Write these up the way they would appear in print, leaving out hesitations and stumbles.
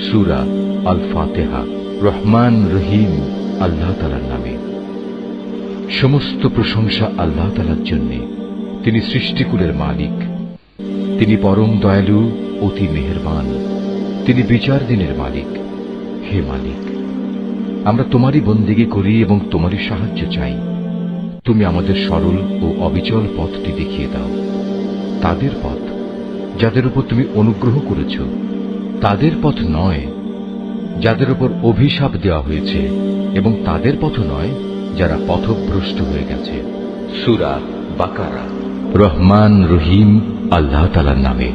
সূরা আল ফাতিহা। রহমান রহিম আল্লাহ তাআলার নামে। সমস্ত প্রশংসা আল্লাহ তাআলার জন্য। তিনি সৃষ্টিকুলের মালিক। তিনি পরম দয়ালু, অতি মেহেরবান। তিনি বিচার দিনের মালিক। হে মালিক, আমরা তোমারই বন্দেগী করি এবং তোমারই সাহায্য চাই। তুমি আমাদের সরল ও অবিচল পথটি দেখিয়ে দাও। তাদের পথ যাদের উপর তুমি অনুগ্রহ করেছ, তাদের পথ নয় যাদের উপর অভিশাপ দেওয়া হয়েছে, এবং তাদের পথ নয় যারা পথভ্রষ্ট হয়ে গেছে। সূরা বাকারা। রহমান রহিম আল্লাহ তাআলার নামে।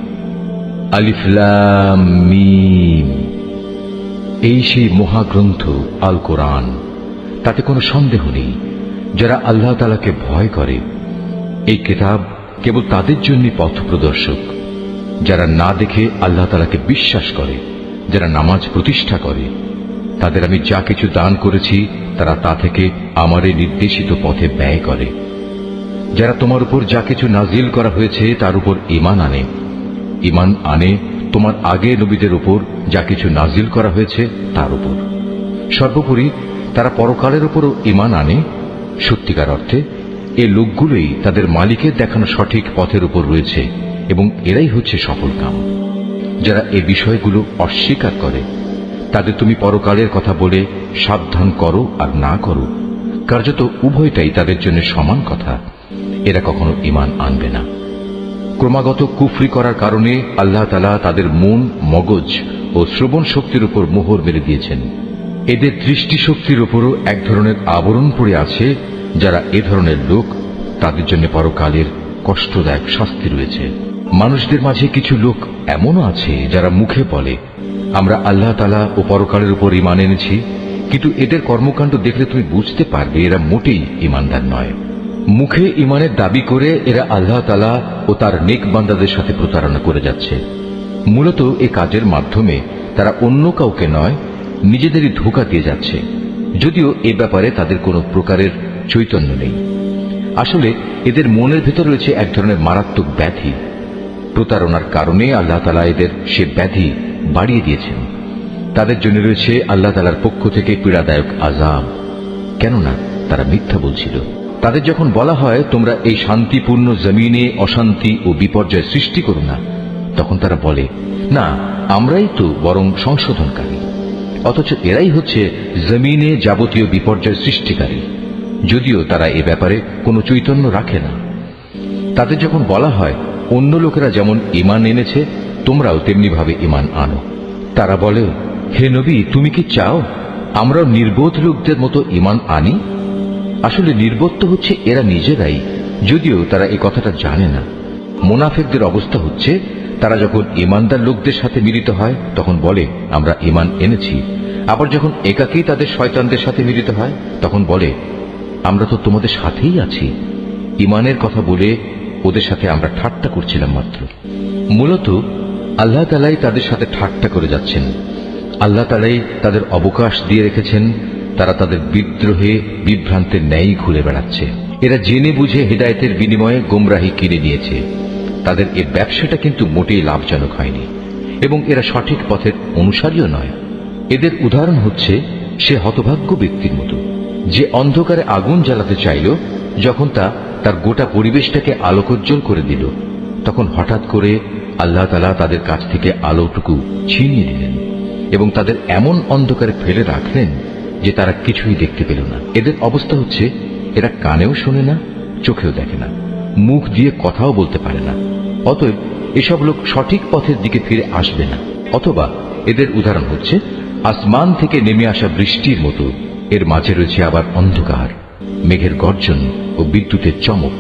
আলিফ লাম মিম। এই সেই মহাগ্রন্থ আল কোরআন। তাতে কোনো সন্দেহ নেই, যারা আল্লাহ তাআলাকে ভয় করে। এই কিতাব কেবল তাদের জন্য পথ প্রদর্শক, যারা না দেখে আল্লাহ তাআলাকে বিশ্বাস করে, যারা নামাজ প্রতিষ্ঠা করে। তাদের আমি যা কিছু দান করেছি তারা তা থেকে আমার এই নির্দেশিত পথে ব্যয় করে। যারা তোমার উপর যা কিছু নাজিল করা হয়েছে তার উপর ঈমান আনে তোমার আগে নবীদের উপর যা কিছু নাজিল করা হয়েছে তার উপর। সর্বোপরি তারা পরকালের উপরও ঈমান আনে। সত্যিকার অর্থে এই লোকগুলোই তাদের মালিকের দেখানো সঠিক পথের উপর রয়েছে, এবং এরাই হচ্ছে সফলকাম। যারা এই বিষয়গুলো অস্বীকার করে, তাদের তুমি পরকালের কথা বলে সাবধান করো আর না করো, কার্যত উভয়টাই তাদের জন্য সমান কথা। এরা কখনো ঈমান আনবে না। ক্রমাগত কুফরি করার কারণে আল্লাহ তাআলা তাদের মন, মগজ ও শ্রবণ শক্তির উপর মোহর মেরে দিয়েছেন। এদের দৃষ্টিশক্তির উপরও এক ধরনের আবরণ পড়ে আছে। যারা এ ধরনের লোক, তাদের জন্য পরকালের কষ্টদায়ক শাস্তি রয়েছে। মানুষদের মাঝে কিছু লোক এমনও আছে যারা মুখে বলে আমরা আল্লাহ তাআলা ও পরকালের উপর ঈমান এনেছি, কিন্তু এদের কর্মকাণ্ড দেখলে তুমি বুঝতে পারবে এরা মোটেই ঈমানদার নয়। মুখে ঈমানের দাবি করে এরা আল্লাহ তাআলা ও তার নেক বান্দাদের সাথে প্রতারণা করে যাচ্ছে। মূলত এ কাজের মাধ্যমে তারা অন্য কাউকে নয়, নিজেদেরই ধোঁকা দিয়ে যাচ্ছে, যদিও এ ব্যাপারে তাদের কোনো প্রকারের চৈতন্য নেই। আসলে এদের মনের ভেতর রয়েছে এক ধরনের মারাত্মক ব্যাধি। প্রতারণার কারণে আল্লাহ তাআলা এদের সে ব্যাধি বাড়িয়ে দিয়েছেন। তাদের জন্য রয়েছে আল্লাহ তাআলার পক্ষ থেকে পীড়াদায়ক আযাব, কেননা তারা মিথ্যা বলছিল। তাদের যখন বলা হয় তোমরা এই শান্তিপূর্ণ জমিনে অশান্তি ও বিপর্যয় সৃষ্টি করো না, তখন তারা বলে না, আমরাই তো বরং সংশোধনকারী। অথচ এরাই হচ্ছে জমিনে যাবতীয় বিপর্যয় সৃষ্টিকারী, যদিও তারা এ ব্যাপারে কোনো চৈতন্য রাখে না। তাদের যখন বলা হয় অন্য লোকেরা যেমন ঈমান এনেছে তোমরাও তেমনি ভাবে ঈমান আনো, তারা বলে হে নবী, তুমি কি চাও আমরাও নির্বোধ লোকদের মতো ঈমান আনি? আসলে নির্বোধ তো হচ্ছে এরা নিজেরাই, যদিও তারা এই কথাটা জানে না। মুনাফিকদের অবস্থা হচ্ছে তারা যখন ঈমানদার লোকদের সাথে মিলিত হয় তখন বলে আমরা ঈমান এনেছি, আবার যখন একাকী তাদের শয়তানদের সাথে মিলিত হয় তখন বলে আমরা তো তোমাদের সাথেই আছি। ঈমানের কথা বলে ওদের সাথে আমরা ঠাট্টা করছিলাম মাত্র। মূলত আল্লাহ তাআলাই তাদের সাথে ঠাট্টা করে যাচ্ছেন। আল্লাহ তাআলাই তাদের অবকাশ দিয়ে রেখেছেন। তারা তাদের বিদ্রোহে বিভ্রান্তের ন্যায় ঘুরে বেড়াচ্ছে। এরা জেনে বুঝে হেদায়েতের বিনিময়ে গোমরাহি কিনে নিয়েছে। তাদের এ ব্যবসাটা কিন্তু মোটেই লাভজনক হয়নি, এবং এরা সঠিক পথের অনুসারীও নয়। এদের উদাহরণ হচ্ছে সে হতভাগ্য ব্যক্তির মতো যে অন্ধকারে আগুন জ্বালাতে চাইল। যখন তা তার গোটা পরিবেশটাকে আলোকোজ্জ্বল করে দিল, তখন হঠাৎ করে আল্লাহ তাআলা তাদের কাছ থেকে আলোটুকু ছিনিয়ে নিলেন এবং তাদের এমন অন্ধকারে ফেলে রাখলেন যে তারা কিছুই দেখতে পেল না। এদের অবস্থা হচ্ছে এরা কানেও শোনে না, চোখেও দেখে না, মুখ দিয়ে কথাও বলতে পারে না। অতএব এসব লোক সঠিক পথের দিকে ফিরে আসবে না। অথবা এদের উদাহরণ হচ্ছে আসমান থেকে নেমে আসা বৃষ্টির মতো। এর মাঝে রয়েছে আবার অন্ধকার, মেঘের গর্জন ও বিদ্যুতের চমক।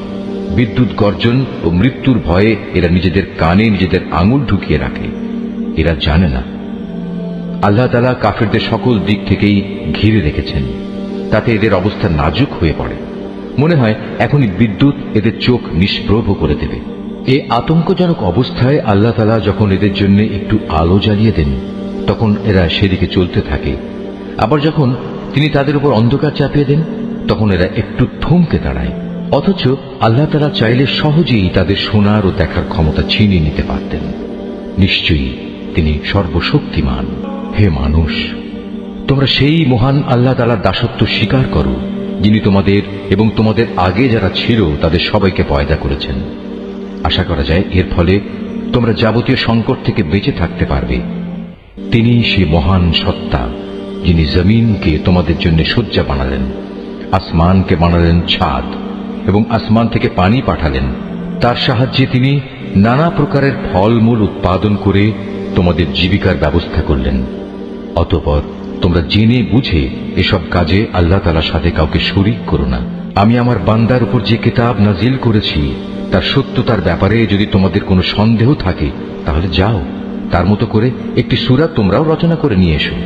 বিদ্যুৎ গর্জন ও মৃত্যুর ভয়ে এরা নিজেদের কানে নিজেদের আঙুল ঢুকিয়ে রাখে। এরা জানে না আল্লাহ তাআলা কাফেরদের সকল দিক থেকেই ঘিরে রেখেছেন। তাতে এদের অবস্থা নাজুক হয়ে পড়ে। মনে হয় এখনই বিদ্যুৎ এদের চোখ নিষ্প্রভ করে দেবে। এই আতঙ্কজনক অবস্থায় আল্লাহ তাআলা যখন এদের জন্য একটু আলো জ্বালিয়ে দেন তখন এরা সেদিকে চলতে থাকে। আবার যখন তিনি তাদের উপর অন্ধকার চাপিয়ে দেন তখন এরা একটু থমকে দাঁড়ায়। অথচ আল্লাহ তাআলা চাইলে সহজেই তাদের শোনার ও দেখার ক্ষমতা ছিনিয়ে নিতে পারতেন। নিশ্চয়ই তিনি সর্বশক্তিমান। হে হে মানুষ, তোমরা সেই মহান আল্লাহ তাআলার দাসত্ব স্বীকার করো যিনি তোমাদের এবং তোমাদের আগে যারা ছিল তাদের সবাইকে পয়দা করেছেন। আশা করা যায় এর ফলে তোমরা যাবতীয় সংকট থেকে বেঁচে থাকতে পারবে। তিনি সেই মহান সত্তা যিনি জমিনকে তোমাদের জন্য শয্যা বানালেন, আসমানকে বানালেন ছাদ এবং আসমান থেকে পানি পাঠালেন। তার সাহায্যে তিনি নানা প্রকারের ফলমূল উৎপাদন করে তোমাদের জীবিকার ব্যবস্থা করলেন। অতঃপর তোমরা জেনে বুঝে এসব কাজে আল্লাহ তাআলার সাথে কাউকে শরীক করো না। আমি আমার বান্দার উপর যে কিতাব নাজিল করেছি তার সত্যতার ব্যাপারে যদি তোমাদের কোনো সন্দেহ থাকে তাহলে যাও, তার মতো করে একটি সূরা তোমরাও রচনা করে নিয়ে এসো।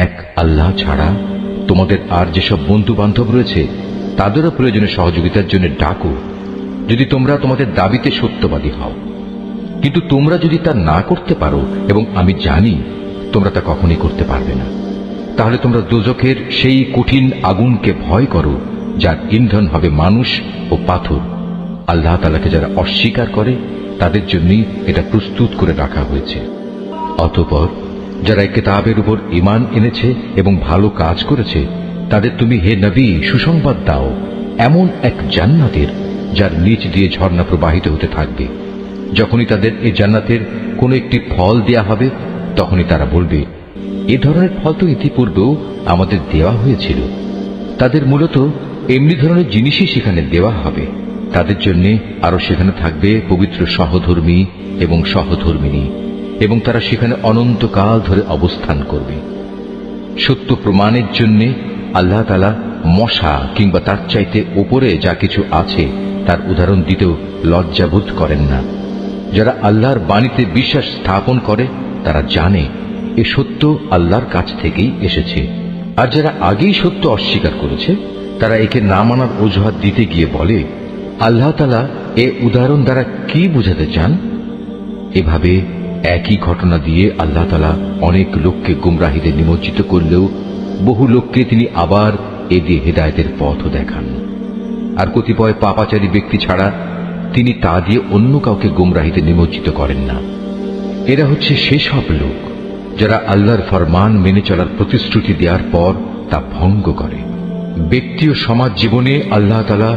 এক আল্লাহ ছাড়া তোমাদের আর যেসব বন্ধু বান্ধব রয়েছে তাদেরও প্রয়োজনে সহযোগিতার জন্য ডাকো, যদি তোমরা তোমাদের দাবিতে সত্যবাদী হও। কিন্তু তোমরা যদি তা না করতে পারো, এবং আমি জানি তোমরা তা কখনই করতে পারবে না, তাহলে তোমরা দোজখের সেই কঠিন আগুনকে ভয় করো যার ইন্ধন হবে মানুষ ও পাথর। আল্লাহ তাআলাকে যারা অস্বীকার করে তাদের জন্যই এটা প্রস্তুত করে রাখা হয়েছে। অতঃপর যারা এই কিতাবের উপর ঈমান এনেছে এবং ভালো কাজ করেছে তাদের তুমি হে নবী সুসংবাদ দাও এমন এক জান্নাতের যার নিচ দিয়ে ঝর্ণা প্রবাহিত হতে থাকবে। যখনই তাদের এই জান্নাতের কোন একটি ফল দেয়া হবে তখনই তারা বলবে, এ ধরনের ফল তো ইতিপূর্বেও আমাদের দেওয়া হয়েছিল। তাদের মূলত এমনি ধরনের জিনিসই সেখানে দেওয়া হবে। তাদের জন্য আরো সেখানে থাকবে পবিত্র সহধর্মী এবং সহধর্মিনী, এবং তারা সেখানে অনন্তকাল ধরে অবস্থান করবে। সত্য প্রমাণের জন্য আল্লাহ তাআলা মশা কিংবা তার চাইতে উপরে যা কিছু আছে তার উদাহরণ দিতেও লজ্জাবোধ করেন না। যারা আল্লাহর বাণীতে বিশ্বাস স্থাপন করে তারা জানে এ সত্য আল্লাহর কাছ থেকেই এসেছে। আর যারা আগেই সত্য অস্বীকার করেছে তারা একে না মানার অজুহাত দিতে গিয়ে বলে, আল্লাহ তাআলা এ উদাহরণ দ্বারা কি বোঝাতে চান? এভাবে একই ঘটনা দিয়ে আল্লাহ তাআলা অনেক লোককে গুমরাহিতে নিমজ্জিত করলেও বহু লোককে তিনি আবার এ দিয়ে হেদায়েতের পথও দেখান। আর কতিপয় পাপাচারী ব্যক্তি ছাড়া তিনি তা দিয়ে অন্য কাউকে গুমরাহিতে নিমজ্জিত করেন না। এরা হচ্ছে সেসব লোক যারা আল্লাহর ফরমান মেনে চলার প্রতিশ্রুতি দেওয়ার পর তা ভঙ্গ করে। ব্যক্তি ও সমাজ জীবনে আল্লাহ তাআলা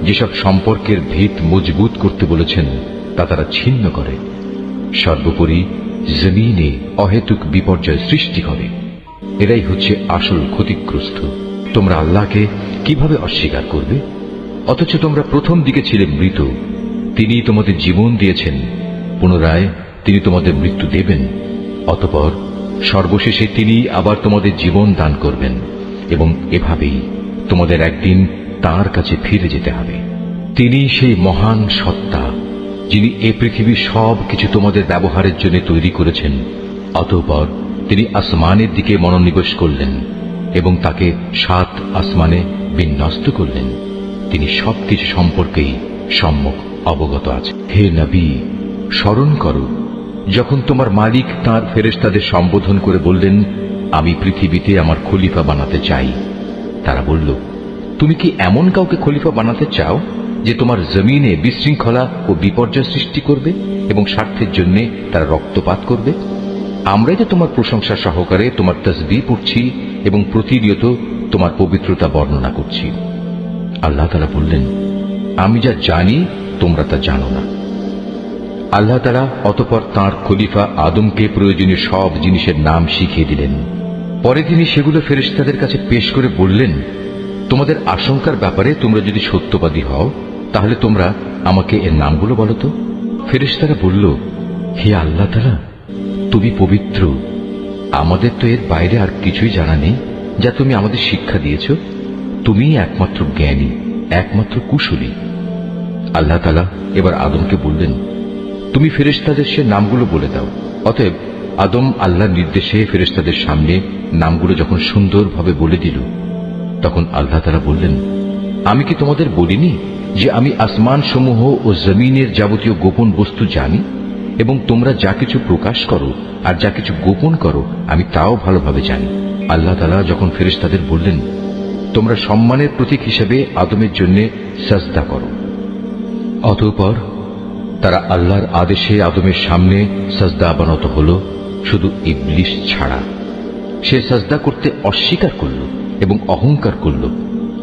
যেসব সম্পর্কের ভিত মজবুত করতে বলেছেন তা তারা ছিন্ন করে। সর্বোপরি জমিনে অহেতুক বিপর্যয় সৃষ্টি করে। এরাই হচ্ছে আসল ক্ষতিগ্রস্ত। তোমরা আল্লাহকে কিভাবে অস্বীকার করবে? অথচ তোমরা প্রথম দিকে ছিলে মৃত। তিনি তোমাদের জীবন দিয়েছেন, পুনরায় তিনি তোমাদের মৃত্যু দেবেন। অতঃপর সর্বশেষে তিনি আবার তোমাদের জীবন দান করবেন, এবং এভাবেই তোমাদের একদিন তাঁর কাছে ফিরে যেতে হবে। তিনি সেই মহান সত্তা যিনি এই পৃথিবীর সব কিছু তোমাদের ব্যবহারের জন্য তৈরি করেছেন। অতঃপর তিনি আসমানের দিকে মনোনিবেশ করলেন এবং তাকে 7 আসমানে বিন্যস্ত করলেন। তিনি সবকিছু সম্পর্কেই সম্যক অবগত আছে। হে নবী, স্মরণ করো যখন তোমার মালিক তাঁর ফেরেশতাদের সম্বোধন করে বললেন, আমি পৃথিবীতে আমার খলিফা বানাতে চাই। তারা বলল, তুমি কি এমন কাউকে খলিফা বানাতে চাও যে তোমার জমিনে বিশৃঙ্খলা ও বিপর্যয় সৃষ্টি করবে এবং স্বার্থের জন্য তারা রক্তপাত করবে? আমরাই তো তোমার প্রশংসা সহকারে তোমার তাসবিহ পড়ছি এবং প্রতিনিয়ত তোমার পবিত্রতা বর্ণনা করছি। আল্লাহ তাআলা বললেন, আমি যা জানি তোমরা তা জানো না। আল্লাহ তাআলা অতঃপর তাঁর খলিফা আদমকে প্রয়োজনীয় সব জিনিসের নাম শিখিয়ে দিলেন। পরে তিনি সেগুলো ফেরেশতাদের কাছে পেশ করে বললেন, তোমাদের আশঙ্কার ব্যাপারে তোমরা যদি সত্যবাদী হও তাহলে তোমরা আমাকে এর নামগুলো বলো তো। ফেরেশতারা বলল, হে আল্লাহ তাআলা, তুমি পবিত্র, আমাদের তো এর বাইরে আর কিছুই জানা নেই যা তুমি আমাদের শিক্ষা দিয়েছ। তুমিই একমাত্র জ্ঞানী, একমাত্র কুশলী। আল্লাহ তাআলা এবার আদমকে বললেন, তুমি ফেরেশতাদের সে নামগুলো বলে দাও। অতএব আদম আল্লাহর নির্দেশে ফেরেশতাদের সামনে নামগুলো যখন সুন্দরভাবে বলে দিল, তখন আল্লাহ তাআলা বললেন, আমি কি তোমাদের বলিনি যে আমি আসমান সমূহ ও জমিনের যাবতীয় গোপন বস্তু জানি, এবং তোমরা যা কিছু প্রকাশ করো আর যা কিছু গোপন করো আমি তাও ভালোভাবে জানি। আল্লাহ তাআলা যখন ফেরেশতাদের বললেন, তোমরা সম্মানের প্রতীক হিসেবে আদমের জন্য সাজদা করো, অতঃপর তারা আল্লাহর আদেশে আদমের সামনে সাজদা অবনত হল, শুধু ইবলিস ছাড়া। সে সাজদা করতে অস্বীকার করল এবং অহংকার করল।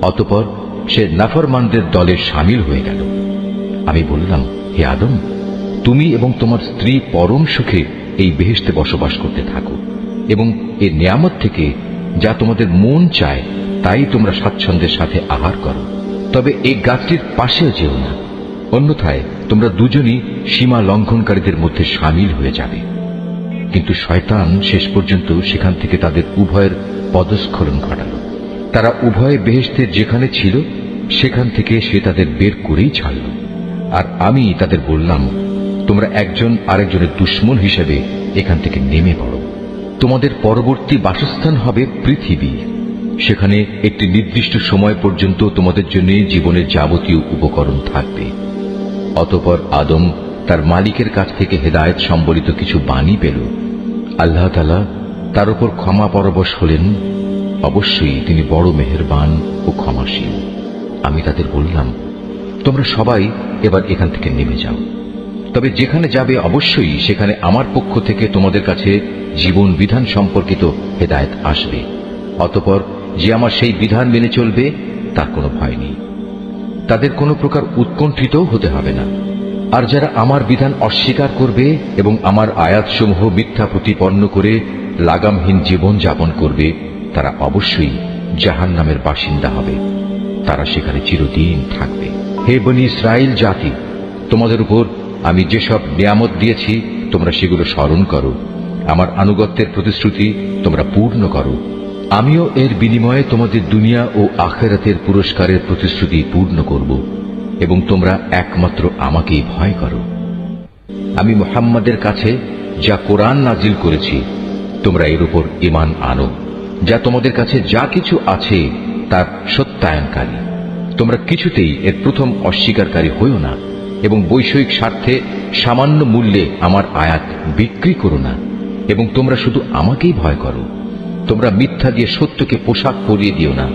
অতঃপর সে নাফরমানদের দলে শামিল হয়ে গেল। আমি বললাম, হে আদম, তুমি এবং তোমার স্ত্রী পরম সুখে এই বেহেশতে বসবাস করতে থাকো এবং এই নিয়ামত থেকে যা তোমাদের মন চায় তাই তোমরা স্বাচ্ছন্দ্যের সাথে আহার করো, তবে এই গাছটির পাশেও যেও না, অন্যথায় তোমরা দুজনই সীমা লঙ্ঘনকারীদের মধ্যে শামিল হয়ে যাবে। কিন্তু শয়তান শেষ পর্যন্ত সেখান থেকে তাদের উভয়ের পদস্খলন ঘটাল। তারা উভয়ে বেহেশতে যেখানে ছিল সেখান থেকে সে তাদের বের করেই ছাড়ল। আর আমি তাদের বললাম, তোমরা একজন আরেকজনের দুশমন হিসেবে এখান থেকে নেমে পড়ো। তোমাদের পরবর্তী বাসস্থান হবে পৃথিবী, সেখানে একটি নির্দিষ্ট সময় পর্যন্ত তোমাদের জন্য জীবনের যাবতীয় উপকরণ থাকবে। অতঃপর আদম তার মালিকের কাছ থেকে হেদায়েত সম্বলিত কিছু বাণী পেল। আল্লাহ তাআলা তার উপর ক্ষমা পরবশ হলেন। অবশ্যই তিনি বড় মেহেরবান ও ক্ষমাশীল। আমি তাদের বললাম, তোমরা সবাই এবার এখান থেকে নেমে যাও, তবে যেখানে যাবে অবশ্যই সেখানে আমার পক্ষ থেকে তোমাদের কাছে জীবন বিধান সম্পর্কিত হেদায়েত আসবে। অতঃপর যে আমার সেই বিধান মেনে চলবে তার কোনো ভয় নেই, তাদের কোনো প্রকার উৎকণ্ঠিতও হতে হবে না। আর যারা আমার বিধান অস্বীকার করবে এবং আমার আয়াতসমূহ মিথ্যা প্রতিপন্ন করে লাগামহীন জীবন যাপন করবে, তারা অবশ্যই জাহান্নামের বাসিন্দা হবে, তারা সেখানে চিরদিন থাকবে। হে বনী ইসরাইল জাতি, তোমাদের উপর আমি যেসব নিয়ামত দিয়েছি তোমরা সেগুলো স্মরণ করো, আমার আনুগত্যের প্রতিশ্রুতি তোমরা পূর্ণ করো। আমিও এর বিনিময়ে তোমাদের দুনিয়া ও আখিরাতের পুরস্কারের প্রতিশ্রুতি পূর্ণ করব এবং তোমরা একমাত্র আমাকেই ভয় করো। আমি মুহাম্মাদের কাছে যা কোরআন নাজিল করেছি তোমরা এর উপর ঈমান আনো, যা তোমাদের কাছে যা কিছু আছে তার সত্যায়নকারী। তোমরা কিছুতেই এর প্রথম অস্বীকারী হইও না এবং বৈষয়িক স্বার্থে সামান্য মূল্যে আমার আয়াত বিক্রি করো না, এবং তোমরা শুধু আমাকেই ভয় করো। তোমরা মিথ্যা দিয়ে সত্যকে পোশাক পরিয়ে দিও না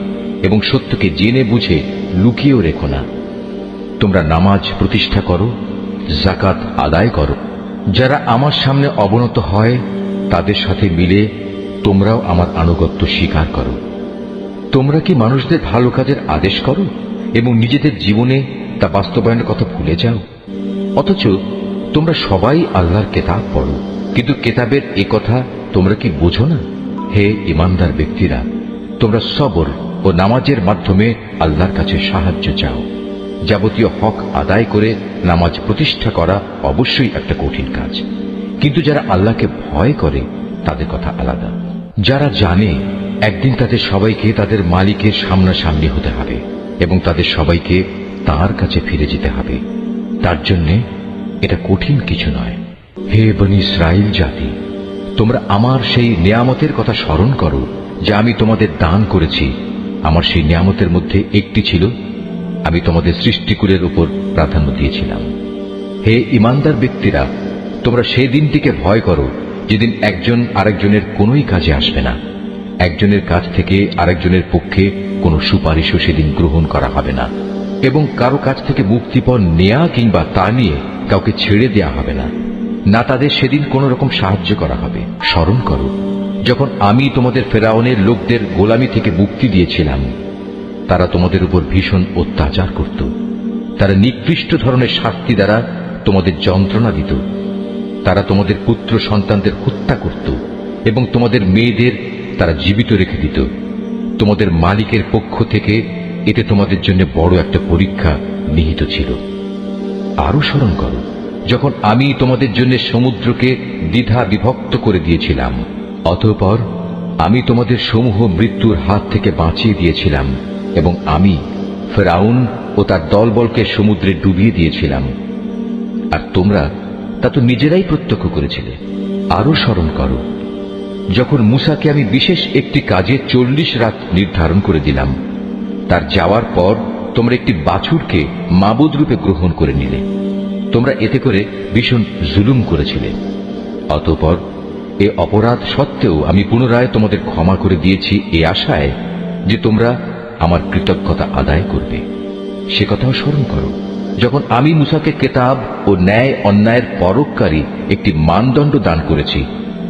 এবং সত্যকে জেনে বুঝে লুকিয়েও রেখো না। তোমরা নামাজ প্রতিষ্ঠা করো, যাকাত আদায় করো। যারা আমার সামনে অবনত হয় তাদের সাথে মিলে তোমরাও আমার আনুগত্য স্বীকার করো। তোমরা কি মানুষদের ভালো কাজের আদেশ করো এবং নিজেদের জীবনে তা বাস্তবায়নের কথা ভুলে যাও? অথচ তোমরা সবাই আল্লাহর কেতাব পড়ো, কিন্তু কেতাবের এ কথা তোমরা কি বোঝো না? হে ঈমানদার ব্যক্তিরা, তোমরা সবর ও নামাজের মাধ্যমে আল্লাহর কাছে সাহায্য চাও। যাবতীয় হক আদায় করে নামাজ প্রতিষ্ঠা করা অবশ্যই একটা কঠিন কাজ, কিন্তু যারা আল্লাহকে ভয় করে তাদের কথা আলাদা। যারা জানে একদিন তাদের সবাইকে তাদের মালিকের সামনাসামনি হতে হবে এবং তাদের সবাইকে তার কাছে ফিরে যেতে হবে, তার জন্যে এটা কঠিন কিছু নয়। হে বনী ইসরাইল জাতি, তোমরা আমার সেই নিয়ামতের কথা স্মরণ করো যা আমি তোমাদের দান করেছি। আমার সেই নিয়ামতের মধ্যে একটি ছিল আমি তোমাদের সৃষ্টিকুলের উপর প্রাধান্য দিয়েছিলাম। হে ঈমানদার ব্যক্তিরা, তোমরা সেই দিনটিকে ভয় করো যেদিন একজন আরেকজনের কোনোই কাজে আসবে না, একজনের কাছ থেকে আরেকজনের পক্ষে কোনো সুপারিশও সেদিন গ্রহণ করা হবে না, এবং কারো কাছ থেকে মুক্তিপণ নেয়া কিংবা তা নিয়ে কাউকে ছেড়ে দেয়া হবে না, না তাদের সেদিন কোন রকম সাহায্য করা হবে। স্মরণ করো যখন আমি তোমাদের ফেরাউনের লোকদের গোলামি থেকে মুক্তি দিয়েছিলাম। তারা তোমাদের উপর ভীষণ অত্যাচার করত, তারা নিকৃষ্ট ধরনের শাস্তি দ্বারা তোমাদের যন্ত্রণা দিত, তারা তোমাদের পুত্র সন্তানদের হত্যা করত এবং তোমাদের মেয়েদের তারা জীবিত রেখে দিত। তোমাদের মালিকের পক্ষ থেকে এতে তোমাদের জন্য বড় একটা পরীক্ষা নিহিত ছিল। আরো স্মরণ করো যখন আমি তোমাদের জন্য সমুদ্রকে দ্বিধা বিভক্ত করে দিয়েছিলাম, অতঃপর আমি তোমাদের সমূহ মৃত্যুর হাত থেকে বাঁচিয়ে দিয়েছিলাম এবং আমি ফেরাউন ও তার দলবলকে সমুদ্রে ডুবিয়ে দিয়েছিলাম, আর তোমরা তা তো নিজেরাই প্রত্যক্ষ করেছিলে। আরো স্মরণ করো যখন মূসাকে আমি বিশেষ একটি কাজে 40 রাত নির্ধারণ করে দিলাম, তার যাওয়ার পর তোমরা একটি বাছুরকে মাবুদ রূপে গ্রহণ করে নিলে। তোমরা এতে করে ভীষণ জুলুম করেছিলে। অতঃপর এ অপরাধ সত্ত্বেও আমি পুনরায় তোমাদের ক্ষমা করে দিয়েছি এই আশায় যে তোমরা আমার কৃতজ্ঞতা আদায় করবে। সে কথাও স্মরণ করো যখন আমি মূসাকে কেতাব ও ন্যায় অন্যায়ের পরককারী একটি মানদণ্ড দান করেছি,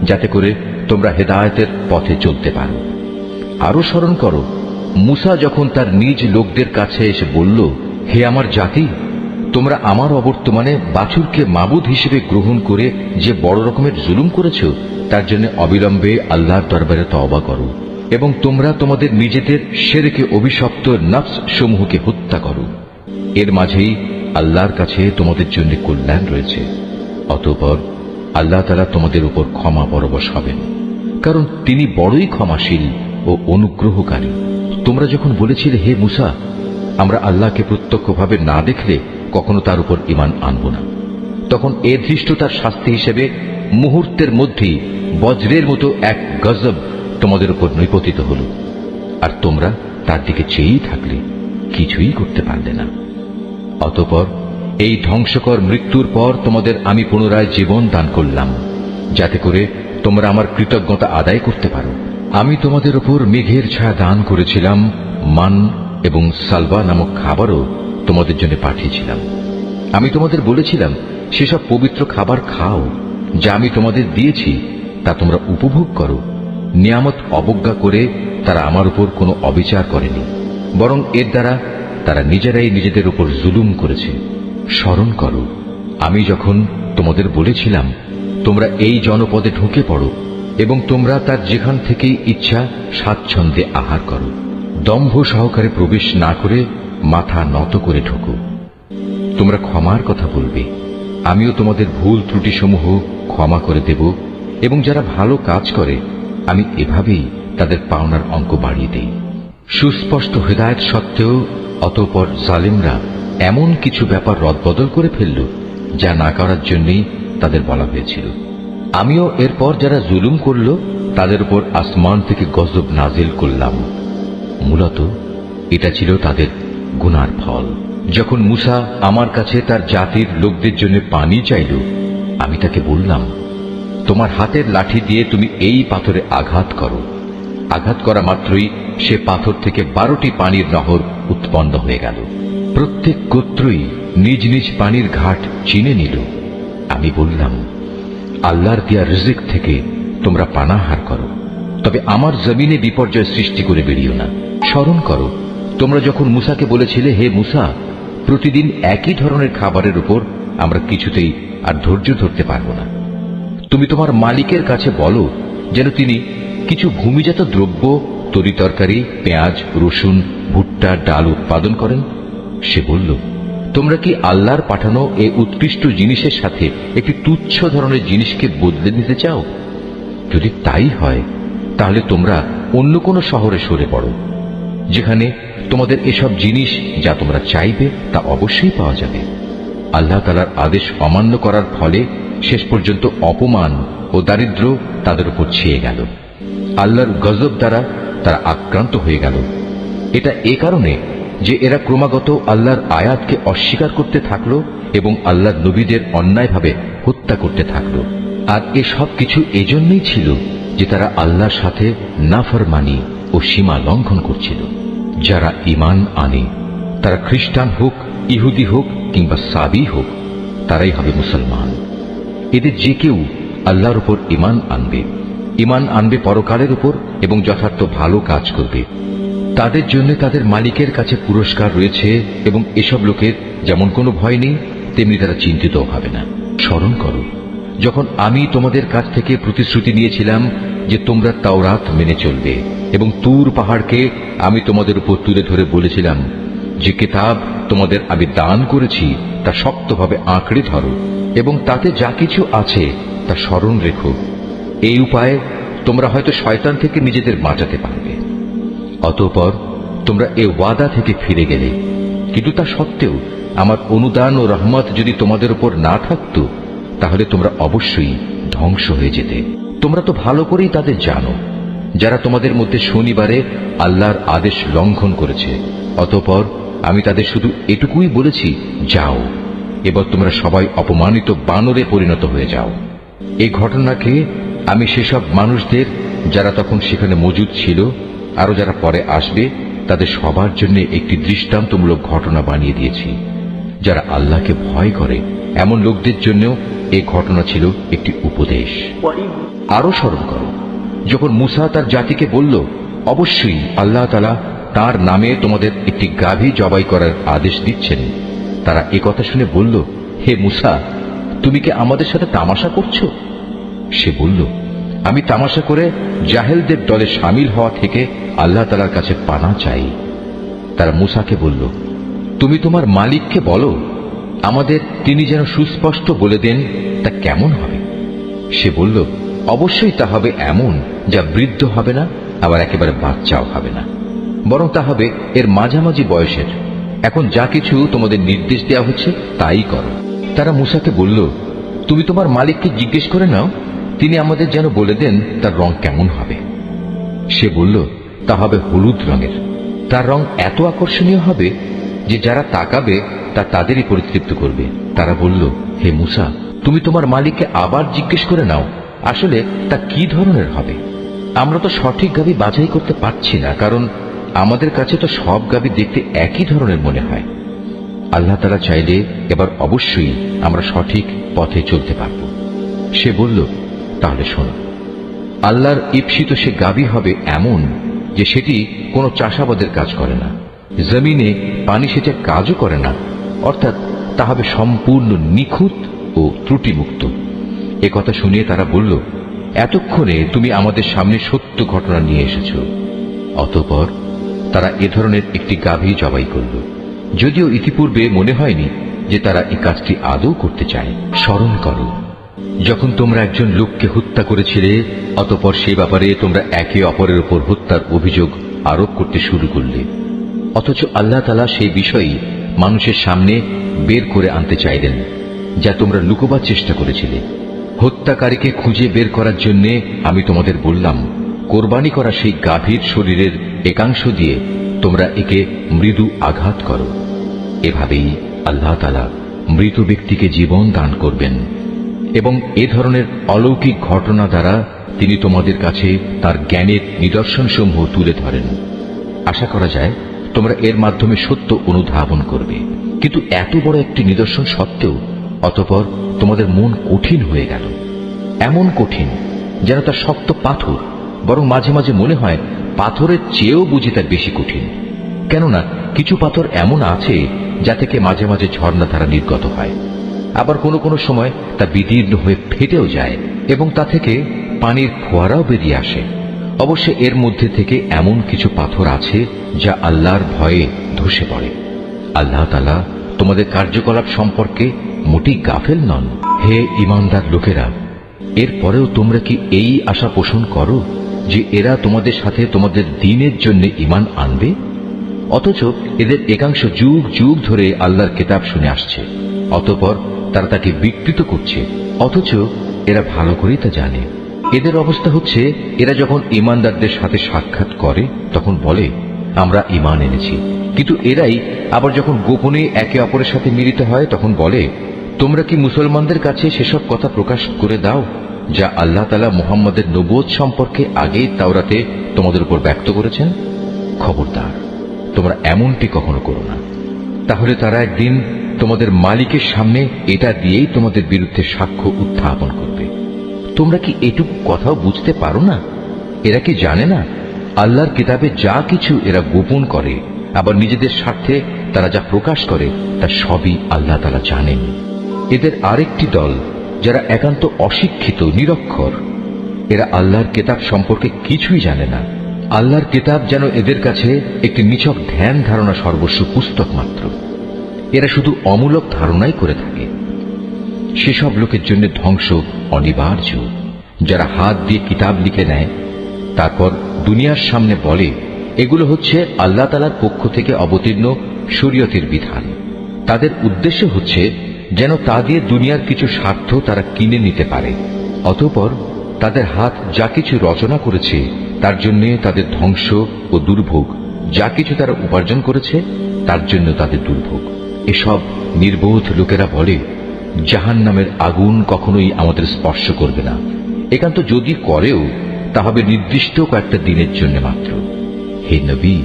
যাতে করে তোমরা হেদায়েতের পথে চলতে পারো। আরো স্মরণ করো, মুসা যখন তার নিজ লোকদের কাছে এসে বলল, হে আমার জাতি, তোমরা আমার অবর্তমানে বাছুরকে মাবুদ হিসেবে গ্রহণ করে যে বড় রকমের জুলুম করেছ, তার জন্য অবিলম্বে আল্লাহর দরবারে তওবা করো এবং তোমরা তোমাদের নিজেদের শিরকে অভিশপ্ত নফস সমূহকে হত্যা করো। এর মাঝেই আল্লাহর কাছে তোমাদের জন্য কল্যাণ রয়েছে। অতঃপর আল্লাহ তাআলা তোমাদের উপর ক্ষমা পরবশ হবেন, কারণ তিনি বড়ই ক্ষমাশীল ও অনুগ্রহকারী। তোমরা যখন বলেছিলে, হে মুসা, আমরা আল্লাহকে প্রত্যক্ষভাবে না দেখলে কখনো তার উপর ঈমান আনব না, তখন এর ধৃষ্টতার শাস্তি হিসেবে মুহূর্তের মধ্যেই বজ্রের মতো এক গজব তোমাদের উপর নিপতিত হল, আর তোমরা তার দিকে চেয়েই থাকলে, কিছুই করতে পারলে না। অতঃপর এই ধ্বংসকর মৃত্যুর পর তোমাদের আমি পুনরায় জীবন দান করলাম, যাতে করে তোমরা আমার কৃতজ্ঞতা আদায় করতে পারো। আমি তোমাদের উপর মেঘের ছায়া দান করেছিলাম, মান এবং সালবা নামক খাবারও তোমাদের জন্য পাঠিয়েছিলাম। আমি তোমাদের বলেছিলাম, সেসব পবিত্র খাবার খাও যা আমি তোমাদের দিয়েছি, তা তোমরা উপভোগ করো। নিয়ামত অবজ্ঞা করে তারা আমার উপর কোনো অবিচার করেনি, বরং এর দ্বারা তারা নিজেরাই নিজেদের উপর জুলুম করেছে। স্মরণ করো, আমি যখন তোমাদের বলেছিলাম, তোমরা এই জনপদে ঢুকে পড়ো এবং তোমরা তার যেখান থেকেই ইচ্ছা স্বাচ্ছন্দ্যে আহার করো, দম্ভ সহকারে প্রবেশ না করে মাথা নত করে ঢুকো। তোমরা ক্ষমার কথা বলবে, আমিও তোমাদের ভুল ত্রুটি সমূহ ক্ষমা করে দেব, এবং যারা ভালো কাজ করে আমি এভাবেই তাদের পাওনার অঙ্ক বাড়িয়ে দেই। সুস্পষ্ট হেদায়েত সত্ত্বেও অতঃপর জালিমরা এমন কিছু ব্যাপার রদবদল করে ফেলল যা না করার জন্যই তাদের বলা হয়েছিল। আমিও এরপর যারা জুলুম করল তাদের উপর আসমান থেকে গজব নাজিল করলাম। মূলত এটা ছিল তাদের গুনার ফল। যখন মুসা আমার কাছে তার জাতির লোকদের জন্য পানি চাইল, আমি তাকে বললাম, তোমার হাতের লাঠি দিয়ে তুমি এই পাথরে আঘাত করো। আঘাত করা মাত্রই সে পাথর থেকে 12টি পানির নহর উৎপন্ন হয়ে গেল। প্রত্যেক গোত্রই নিজ নিজ পানির ঘাট চিনে নিল। আমি বললাম, আল্লাহর দেয়া রিজিক থেকে তোমরা পানাহার করো, তবে আমার জমিনে বিপর্যয় সৃষ্টি করে বেরিও না। স্মরণ করো, তোমরা যখন মুসাকে বলেছিলে, হে মুসা, প্রতিদিন একই ধরনের খাবারের উপর আমরা কিছুতেই আর ধৈর্য ধরতে পারব না। তুমি তোমার মালিকের কাছে বলো যেন তিনি কিছু ভূমিজাত দ্রব্য, তরিতরকারি, পেঁয়াজ, রসুন, ভুট্টা, ডাল উৎপাদন করেন। সে বলল, তোমরা কি আল্লাহর পাঠানো এই উৎকৃষ্ট জিনিসের সাথে একটি তুচ্ছ ধরনের জিনিসকে বদলে দিতে চাও? যদি তাই হয়, তাহলে তোমরা অন্য কোনো শহরে সরে পড়ো, যেখানে তোমাদের এসব জিনিস যা তোমরা চাইবে তা অবশ্যই পাওয়া যাবে। আল্লাহ তাআলার আদেশ অমান্য করার ফলে শেষ পর্যন্ত অপমান ও দারিদ্র্য তাদের উপর ছেয়ে গেল। আল্লাহর গজব দ্বারা তারা আক্রান্ত হয়ে গেল। এটা এ কারণে যে এরা ক্রমাগত আল্লাহর আয়াতকে অস্বীকার করতে থাকলো এবং আল্লাহর নবীদের অন্যায়ভাবে হত্যা করতে থাকলো। আর এসব কিছু এজন্যই ছিল যে তারা আল্লাহর সাথে নাফরমানি ও সীমা লঙ্ঘন করছিল। যারা ঈমান আনে, তারা খ্রিস্টান হোক, ইহুদি হোক কিংবা সাবি হোক, তারাই হবে মুসলমান। এদের যে কেউ আল্লাহর উপর ঈমান আনবে পরকালের উপর এবং যথার্থ ভালো কাজ করবে, তাদের জন্য তাদের মালিকের কাছে পুরস্কার রয়েছে, এবং এসব লোকের যেমন কোনো ভয় নেই, তেমনি তারা চিন্তিত হবে না। স্মরণ করো, যখন আমি তোমাদের কাছ থেকে প্রতিশ্রুতি নিয়েছিলাম যে তোমরা তাওরাত মেনে চলবে, এবং তুর পাহাড়কে আমি তোমাদের উপর তুলে ধরে বলেছিলাম যে কিতাব তোমাদের আমি দান করেছি তা শক্তভাবে আঁকড়ে ধরো এবং তাতে যা কিছু আছে তা স্মরণ রেখো। এই উপায়ে তোমরা হয়তো শয়তান থেকে নিজেদের বাঁচাতে পারবে। অতঃপর তোমরা এ ওয়াদা থেকে ফিরে গেলে, কিন্তু তা সত্ত্বেও আমার অনুদান ও রহমত যদি তোমাদের উপর না থাকত, তাহলে তোমরা অবশ্যই ধ্বংস হয়ে যেতে। তোমরা তো ভালো করেই তাদের জানো যারা তোমাদের মধ্যে শনিবারে আল্লাহর আদেশ লঙ্ঘন করেছে। অতঃপর আমি তাদের শুধু এটুকুই বলেছি, যাও, এবার তোমরা সবাই অপমানিত বানরে পরিণত হয়ে যাও। এই ঘটনাকে আমি সেসব মানুষদের যারা তখন সেখানে মজুদ ছিল, আরো যারা পরে আসবে, তাদের সবার জন্য একটি দৃষ্টান্তমূলক ঘটনা বানিয়ে দিয়েছি। যারা আল্লাহকে ভয় করে এমন লোকদের জন্য এই ঘটনা ছিল একটি উপদেশ। আরো স্মরণ করো, যখন মুসা তার জাতিকে বলল, অবশ্যই আল্লাহ তাআলা তার নামে তোমাদের একটি গাভী জবাই করার আদেশ দিচ্ছেন, তারা একথা শুনে বলল, হে মুসা, তুমি কি আমাদের সাথে তামাশা করছো? সে বলল, আমি তামাশা করে জাহেলদের দলে শামিল হওয়া থেকে আল্লাহ তাআলার কাছে পানা চাই। তারা মুসাকে বলল, তুমি তোমার মালিককে বলো আমাদের তিনি যেন সুস্পষ্ট বলে দেন তা কেমন হবে। সে বলল, অবশ্যই তা হবে এমন যা বৃদ্ধ হবে না, আবার একেবারে বাচ্চাও হবে না, বরং তা হবে এর মাঝামাঝি বয়সের। এখন যা কিছু তোমাদের নির্দেশ দেওয়া হচ্ছে তাই করো। তারা মুসাকে বলল, তুমি তোমার মালিককে জিজ্ঞেস করে নাও, তিনি আমাদের যেন বলে দেন তার রং কেমন হবে। সে বলল, তা হবে হলুদ রঙের। তার রং এত আকর্ষণীয় হবে যে যারা তাকাবে তা তাদেরই পরিতৃপ্ত করবে। তারা বলল, হে মুসা, তুমি তোমার মালিককে আবার জিজ্ঞেস করে নাও আসলে তা কি ধরনের হবে। আমরা তো সঠিক গাভী বাছাই করতে পারছি না, কারণ আমাদের কাছে তো সব গাভী দেখতে একই ধরনের মনে হয়। আল্লাহ তাআলা চাইলে এবার অবশ্যই আমরা সঠিক পথে চলতে পারব। সে বলল, তাহলে শোনো, আল্লাহর ঈপ্সিত সে গাভী হবে এমন যে সেটি কোনো চাষাবাদের কাজ করে না, জমিনে পানি সেচের কাজও করে না, অর্থাৎ তা হবে সম্পূর্ণ নিখুঁত ও ত্রুটিমুক্ত। একথা শুনিয়ে তারা বলল, এতক্ষণে তুমি আমাদের সামনে সত্য ঘটনা নিয়ে এসেছ। অতঃপর তারা এ ধরনের একটি গাভী জবাই করল, যদিও ইতিপূর্বে মনে হয়নি যে তারা এই কাজটি আদৌ করতে চায়। স্মরণ করো যখন তোমরা একজন লোককে হত্যা করেছিলে, অতঃপর সে ব্যাপারে তোমরা একে অপরের উপর হত্যার অভিযোগ আরোপ করতে শুরু করলে, অথচ আল্লাহ তাআলা সেই বিষয়ই মানুষের সামনে বের করে আনতে চাইলেন যা তোমরা লুকোবার চেষ্টা করেছিলে। হত্যাকারীকে খুঁজে বের করার জন্য আমি তোমাদের বললাম, কোরবানি করা সেই গাভীর শরীরের একাংশ দিয়ে তোমরা একে মৃদু আঘাত করো। এভাবেই আল্লাহ তাআলা মৃত ব্যক্তিকে জীবন দান করবেন এবং এ ধরনের অলৌকিক ঘটনা দ্বারা তিনি তোমাদের কাছে তার জ্ঞানের নিদর্শনসমূহ তুলে ধরেন। আশা করা যায় তোমরা এর মাধ্যমে সত্য অনুধাবন করবে। কিন্তু এত বড় একটি নিদর্শন সত্ত্বেও অতঃপর তোমাদের মন কঠিন হয়ে গেল, এমন কঠিন যেন তা শক্ত পাথর, বরং মাঝে মাঝে মনে হয় পাথরের চেয়েও বুঝি তার বেশি কঠিন। কেননা কিছু পাথর এমন আছে যা থেকে মাঝে মাঝে ঝর্ণাধারা নির্গত হয়, আবার কোনো কোনো সময় তা বিদীর্ণ হয়ে ফেটেও যায় এবং তা থেকে পানির ফোয়ারাও বেরিয়ে আসে। অবশ্য এর মধ্যে থেকে এমন কিছু পাথর আছে যা আল্লাহর ভয়ে ধসে পড়ে। আল্লাহ তাআলা তোমাদের কার্যকলাপ সম্পর্কে মোটেই গাফেল নন। হে ঈমানদার লোকেরা, এরপরেও তোমরা কি এই আশা পোষণ করো যে এরা তোমাদের সাথে তোমাদের দ্বীনের জন্য ঈমান আনবে? অথচ এদের একাংশ যুগ যুগ ধরে আল্লাহর কিতাব শুনে আসছে, অতঃপর তারা তাকে বিকৃত করছে, অথচ এরা ভালো করেই তা জানে। এদের অবস্থা হচ্ছে, এরা যখন ঈমানদারদের সাথে সাক্ষাৎ করে তখন বলে আমরা ঈমান এনেছি, কিন্তু এরাই আবার যখন গোপনে একে অপরের সাথে মিলিত হয় তখন বলে, তোমরা কি মুসলমানদের কাছে সেসব কথা প্রকাশ করে দাও যা আল্লাহ তাআলা মুহাম্মদের নবুয়ত সম্পর্কে আগেই তাওরাতে তোমাদের উপর ব্যক্ত করেছেন। খবরদার, তোমরা এমনটি কখনো করো না, তাহলে তারা একদিন তোমাদের মালিকের সামনে এটা দিয়েই তোমাদের বিরুদ্ধে সাক্ষ্য উত্থাপন করবে। তোমরা কি এটুকু কথাও বুঝতে পারো না? এরা কি জানে না আল্লাহর কিতাবে যা কিছু এরা গোপন করে, আবার নিজেদের স্বার্থে তারা যা প্রকাশ করে তা সবই আল্লাহ তাআলা জানেন। এদের আরেকটি দল যারা একান্ত অশিক্ষিত, নিরক্ষর, এরা আল্লাহর কিতাব সম্পর্কে কিছুই জানে না। আল্লাহর কিতাব যেন এদের কাছে একটি নিছক ধ্যান ধারণা সর্বস্ব পুস্তক মাত্র। এরা শুধু অমূলক ধারণাই করে থাকে। সেসব লোকের জন্য ধ্বংস অনিবার্য যারা হাত দিয়ে কিতাব লিখে নেয়, তারপর দুনিয়ার সামনে বলে এগুলো হচ্ছে আল্লাহ তাআলার পক্ষ থেকে অবতীর্ণ শরীয়তের বিধান। তাদের উদ্দেশ্য হচ্ছে যেন তা দিয়ে দুনিয়ার কিছু স্বার্থ তারা কিনে নিতে পারে, অতঃপর তাদের হাত যা কিছু রচনা করেছে তার জন্য তাদের ধ্বংস ও দুর্ভোগ, যা কিছু তারা উপার্জন করেছে তার জন্য তাদের দুর্ভোগ। এসব নির্বোধ লোকেরা বলে জাহান্নামের আগুন কখনোই আমাদের স্পর্শ করবে না, একান্ত যদি করেও তা হবে নির্দিষ্ট কয়েকটা দিনের জন্য মাত্র। হে নবী,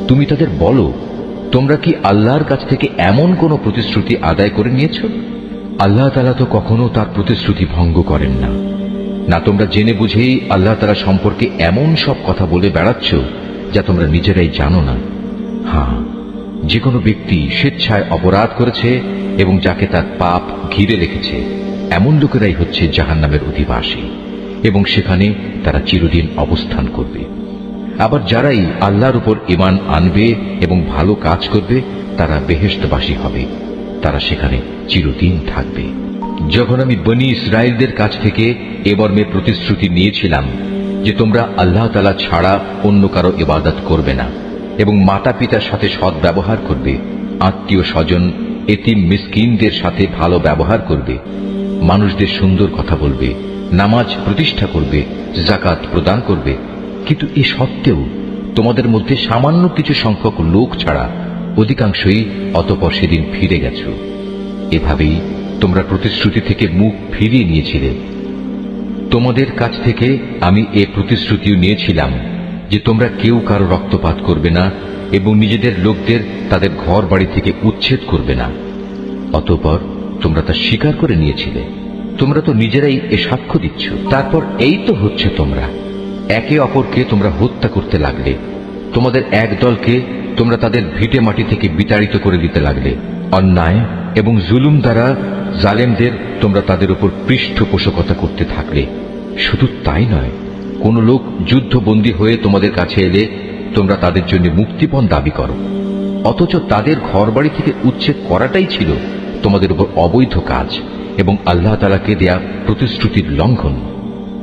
তুমি তাদের বলো, তোমরা কি আল্লাহর কাছ থেকে এমন কোন প্রতিশ্রুতি আদায় করে নিয়েছ? আল্লাহ তাআলা তো কখনো তার প্রতিশ্রুতি ভঙ্গ করেন না। না তোমরা জেনে বুঝেই আল্লাহ তাআলা সম্পর্কে এমন সব কথা বলে বেড়াচ্ছ যা তোমরা নিজেরাই জানো না। হ্যাঁ, যে কোনো ব্যক্তি স্বেচ্ছায় অপরাধ করেছে এবং যাকে তার পাপ ঘিরে রেখেছে, এমন লোকেরাই হচ্ছে জাহান্নামের অধিবাসী এবং সেখানে তারা চিরদিন অবস্থান করবে। আবার যারাই আল্লাহর উপর ঈমান আনবে এবং ভালো কাজ করবে তারা বেহেশতবাসী হবে, তারা সেখানে চিরদিন থাকবে। যখন আমি বনী ইসরায়েলদের কাছ থেকে এ মর্মে প্রতিশ্রুতি নিয়েছিলাম যে তোমরা আল্লাহ তাআলা ছাড়া অন্য কারো ইবাদত করবে না এবং মাতা পিতার সাথে সৎ ব্যবহার করবে, আত্মীয় স্বজন এতিম মিসকিনদের সাথে ভালো ব্যবহার করবে, মানুষদের সুন্দর কথা বলবে, নামাজ প্রতিষ্ঠা করবে, যাকাত প্রদান করবে, কিন্তু এ সত্ত্বেও তোমাদের মধ্যে সামান্য কিছু সংখ্যক লোক ছাড়া অধিকাংশই অতঃপর সেদিন ফিরে গেছ। এভাবেই তোমরা প্রতিশ্রুতি থেকে মুখ ফিরিয়ে নিয়েছিলে। তোমাদের কাছ থেকে আমি এ প্রতিশ্রুতিও নিয়েছিলাম যে তোমরা কেউ কারো রক্তপাত করবে না এবং নিজেদের লোকদের তাদের ঘর বাড়ি থেকে উচ্ছেদ করবে না। অতঃপর তোমরা তা স্বীকার করে নিয়েছিলে। তোমরা তো নিজেরাই এ সাক্ষ্য দিচ্ছ। তারপর এই তো হচ্ছে, তোমরা একে অপরকে তোমরা হত্যা করতে লাগলে। তোমাদের এক দলকে তোমরা তাদের ভিটে মাটি থেকে বিতাড়িত করে দিতে লাগলে। অন্যায় এবং জুলুম দ্বারা জালেমদের তোমরা তাদের উপর পৃষ্ঠপোষকতা করতে থাকলে। শুধু তাই নয়, কোন লোক যুদ্ধবন্দী হয়ে তোমাদের কাছে এলে তোমরা তাদের জন্য মুক্তিপণ দাবি করো, অথচ তাদের ঘরবাড়ি থেকে উচ্ছেদ করাটাই ছিল তোমাদের উপর অবৈধ কাজ এবং আল্লাহ তাআলাকে দেয়া প্রতিশ্রুতির লঙ্ঘন।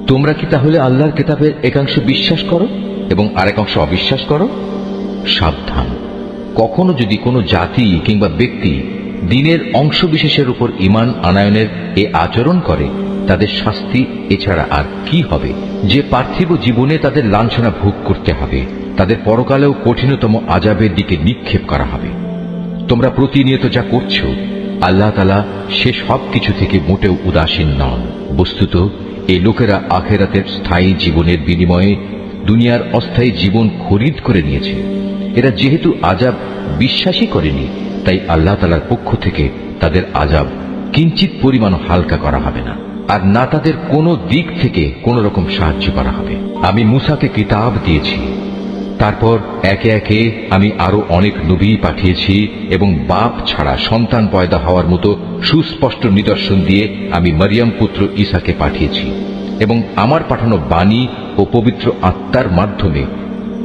তোমরা কি তাহলে আল্লাহর কিতাবের একাংশ বিশ্বাস করো এবং আরেক অংশ অবিশ্বাস করো? সাবধান, কখনো যদি কোনো জাতি কিংবা ব্যক্তি দ্বীনের অংশ বিশেষের উপর ঈমান আনয়নের এ আচরণ করে, তাদের শাস্তি এছাড়া আর কি হবে? যে পার্থিব জীবনে তাদের লাঞ্ছনা ভোগ করতে হবে, তাদের পরকালেও কঠিনতম আযাবের দিকে নিক্ষেপ করা হবে। তোমরা প্রতিনিয়ত যা করছো, আল্লাহ তাআলা সে সব কিছু থেকে মোটেও উদাসীন নন। বস্তুত এই লোকেরা আখিরাতের স্থায়ী জীবনের বিনিময়ে দুনিয়ার অস্থায়ী জীবন খরিদ করে নিয়েছে। এরা যেহেতু আযাব বিশ্বাসই করেনি, তাই আল্লাহ তাআলার পক্ষ থেকে তাদের আযাব কিঞ্চিত পরিমাণ হালকা করা হবে না, আর না তাদের কোনো দিক থেকে কোন রকম সাহায্য করা হবে। আমি মূসাকে কিতাব দিয়েছি, তারপর একে একে আমি আরো অনেক নবী পাঠিয়েছি এবং বাপ ছাড়া সন্তান পয়দা হওয়ার মতো সুস্পষ্ট নিদর্শন দিয়ে আমি মরিয়ম পুত্র ঈসাকে পাঠিয়েছি এবং আমার পাঠানো বাণী ও পবিত্র আত্মার মাধ্যমে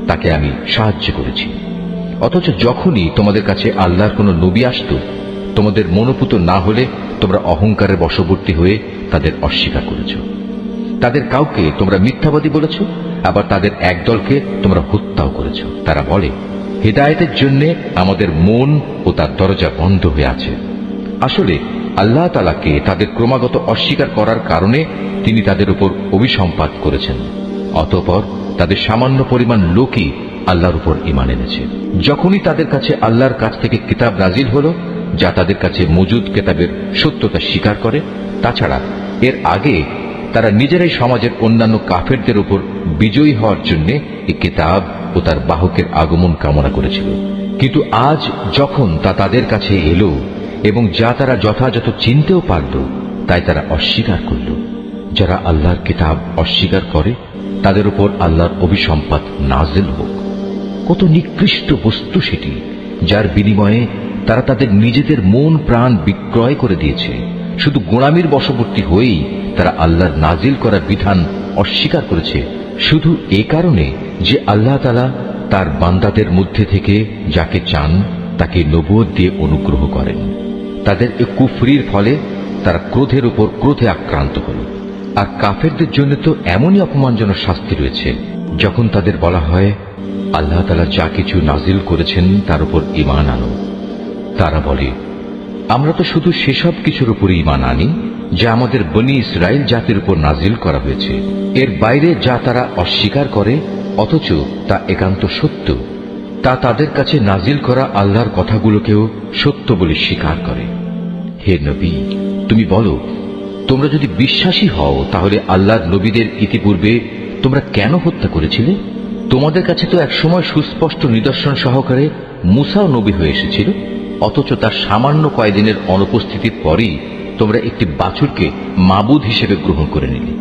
তাকে আমি সাহায্য করেছি। অথচ যখনই তোমাদের কাছে আল্লাহর কোনো নবী আসত, তোমাদের মনোপুত না হলে তোমরা অহংকারের বশবর্তী হয়ে তাদের অস্বীকার করেছ। তাদের কাউকে তোমরা মিথ্যাবাদী বলেছ, আবার তাদের একদলকে তোমরা হত্যাও করেছ। তারা বলে, হিদায়াতের জন্য আমাদের মন ও তার দরজা বন্ধ হয়ে আছে। আসলে আল্লাহ তাআলাকে তাদের ক্রমাগত অস্বীকার করার কারণে তিনি তাদের উপর অভিসম্পাত করেছেন। অতঃপর তাদের সামান্য পরিমাণ লোকই আল্লাহর উপর ঈমান এনেছে। যখনই তাদের কাছে আল্লাহর কাছ থেকে কিতাব নাজিল হলো, যা তাদের কাছে মজুদ কিতাবের সত্যতা স্বীকার করে, তাছাড়া এর আগে তারা নিজেরাই সমাজের অন্যান্য কাফেরদের উপর বিজয়ী হওয়ার জন্য এই কিতাব ও তার বাহকের আগমন কামনা করেছিল। কিন্তু আজ যখন তা তাদের কাছে এলো এবং যা তারা যথাযথ চিনতেও পারল, তাই তারা অস্বীকার করল। যারা আল্লাহর কিতাব অস্বীকার করে, তাদের উপর আল্লাহর অভিসম্পাত নাজিল হোক। কত নিকৃষ্ট বস্তু সেটি, যার বিনিময়ে তারা তাদের নিজেদের মন প্রাণ বিক্রয় করে দিয়েছে। শুধু গোলামির বশবর্তী হয়েই তারা আল্লাহর নাজিল করা বিধান অস্বীকার করেছে, শুধু এ কারণে যে আল্লাহ তাআলা তার বান্দাদের মধ্যে থেকে যাকে চান তাকে নবুয়ত দিয়ে অনুগ্রহ করেন। তাদের এ কুফরির ফলে তারা ক্রোধের উপর ক্রোধে আক্রান্ত হল। আর কাফেরদের জন্য তো এমনই অপমানজনক শাস্তি রয়েছে, যখন তাদের বলা হয় আল্লাহ তাআলা যা কিছু নাজিল করেছেন তার উপর ঈমান আনো। তারা বলে, আমরা তো শুধু সেসব কিছুর উপর ঈমান আনি যা আমাদের বনী ইসরায়েল জাতির উপর নাজিল করা হয়েছে। এর বাইরে যা তারা অস্বীকার করে অথচ তা একান্ত সত্য, তা তাদের কাছে নাজিল করা আল্লাহর কথাগুলোকেও সত্য বলে স্বীকার করে। হে নবী, তুমি বলো, তোমরা যদি বিশ্বাসী হও তাহলে আল্লাহর নবীদের ইতিপূর্বে তোমরা কেন হত্যা করেছিলে? তোমাদের কাছে তো একসময় সুস্পষ্ট নিদর্শন সহকারে মূসাও নবী হয়ে এসেছিল, অথচ তার সামান্য কয়েকদিনের অনুপস্থিতির পরেই তোমরা একটি বাছুরকে মাবুদ হিসেবে গ্রহণ করে নিলে।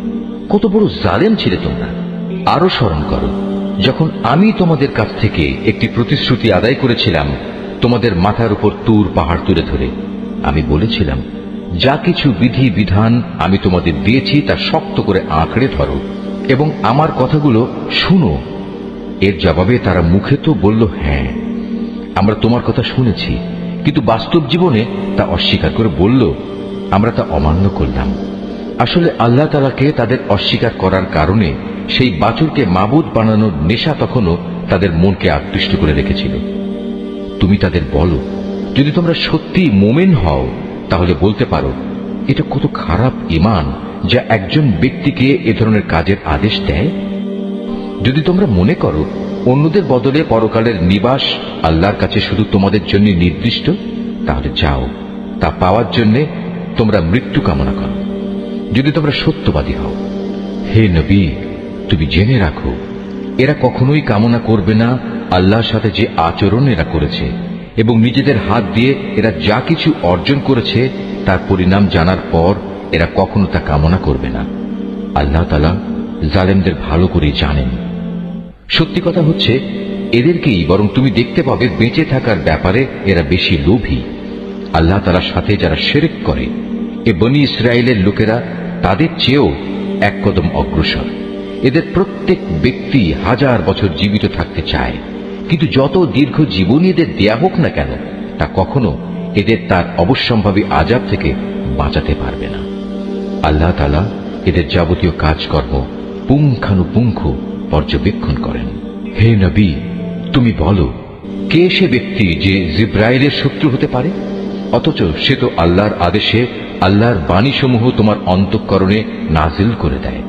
কত বড় জালেম ছিলে তোমরা। আরো স্মরণ করো, যখন আমি তোমাদের কাছ থেকে একটি প্রতিশ্রুতি আদায় করেছিলাম তোমাদের মাথার উপর তুর পাহাড় তুলে ধরে। আমি বলেছিলাম, যা কিছু বিধি বিধান আমি তোমাদের দিয়েছি তা শক্ত করে আঁকড়ে ধরো এবং আমার কথাগুলো শুনো। এর জবাবে তারা মুখে তো বলল, হ্যাঁ আমরা তোমার কথা শুনেছি, কিন্তু বাস্তব জীবনে তা অস্বীকার করে বলল, আমরা তা অমান্য করলাম। আসলে আল্লাহ তাআলাকে তাদের অস্বীকার করার কারণে সেই বাছুরকে মাবুদ বানানোর নেশা তখনও তাদের মনকে আকৃষ্ট করে রেখেছিল। তুমি তাদের বলো, যদি তোমরা সত্যি মোমেন হও তাহলে বলতে পারো, এটা কত খারাপ ঈমান যা একজন ব্যক্তিকে এ ধরনের কাজের আদেশ দেয়। যদি তোমরা মনে করো অন্যদের বদলে পরকালের নিবাস আল্লাহর কাছে শুধু তোমাদের জন্য নির্দিষ্ট, তাহলে যাও, তা পাওয়ার জন্য তোমরা মৃত্যু কামনা করো, যদি তোমরা সত্যবাদী হও। হে নবী, তুমি জেনে রাখো, এরা কখনোই কামনা করবে না আল্লাহর সাথে যে আচরণ এরা করেছে, এবং নিজেদের হাত দিয়ে এরা যা কিছু অর্জন করেছে তার পরিণাম জানার পর এরা কখনো তা কামনা করবে না। আল্লাহ তাআলা জালেমদের ভালো করেই জানেন। সত্যি কথা হচ্ছে, এদেরকেই বরং তুমি দেখতে পাবে বেঁচে থাকার ব্যাপারে এরা বেশি লোভী। আল্লাহ তাআলার সাথে যারা শিরক করে, এ বনী ইসরায়েলের লোকেরা তাদের চেয়েও এক কদম অগ্রসর। এদের প্রত্যেক ব্যক্তি 1000 বছর জীবিত থাকতে চায়, কিন্তু যত দীর্ঘ জীবনই এদের দেয়া হোক না কেন, তা কখনো এদের তার অবশ্যম্ভাবী আযাব থেকে বাঁচাতে পারবে না। আল্লাহ তাআলা এদের যাবতীয় কাজকর্ম পুঙ্খানুপুঙ্খ পর্যবেক্ষণ করেন। হে নবী, তুমি বলো, কে সে ব্যক্তি যে জিব্রাইলের শত্রু হতে পারে, অথচ সে তো আল্লাহর আদেশে আল্লাহর বাণীসমূহ তোমার অন্তঃকরণে নাজিল করে দেয়,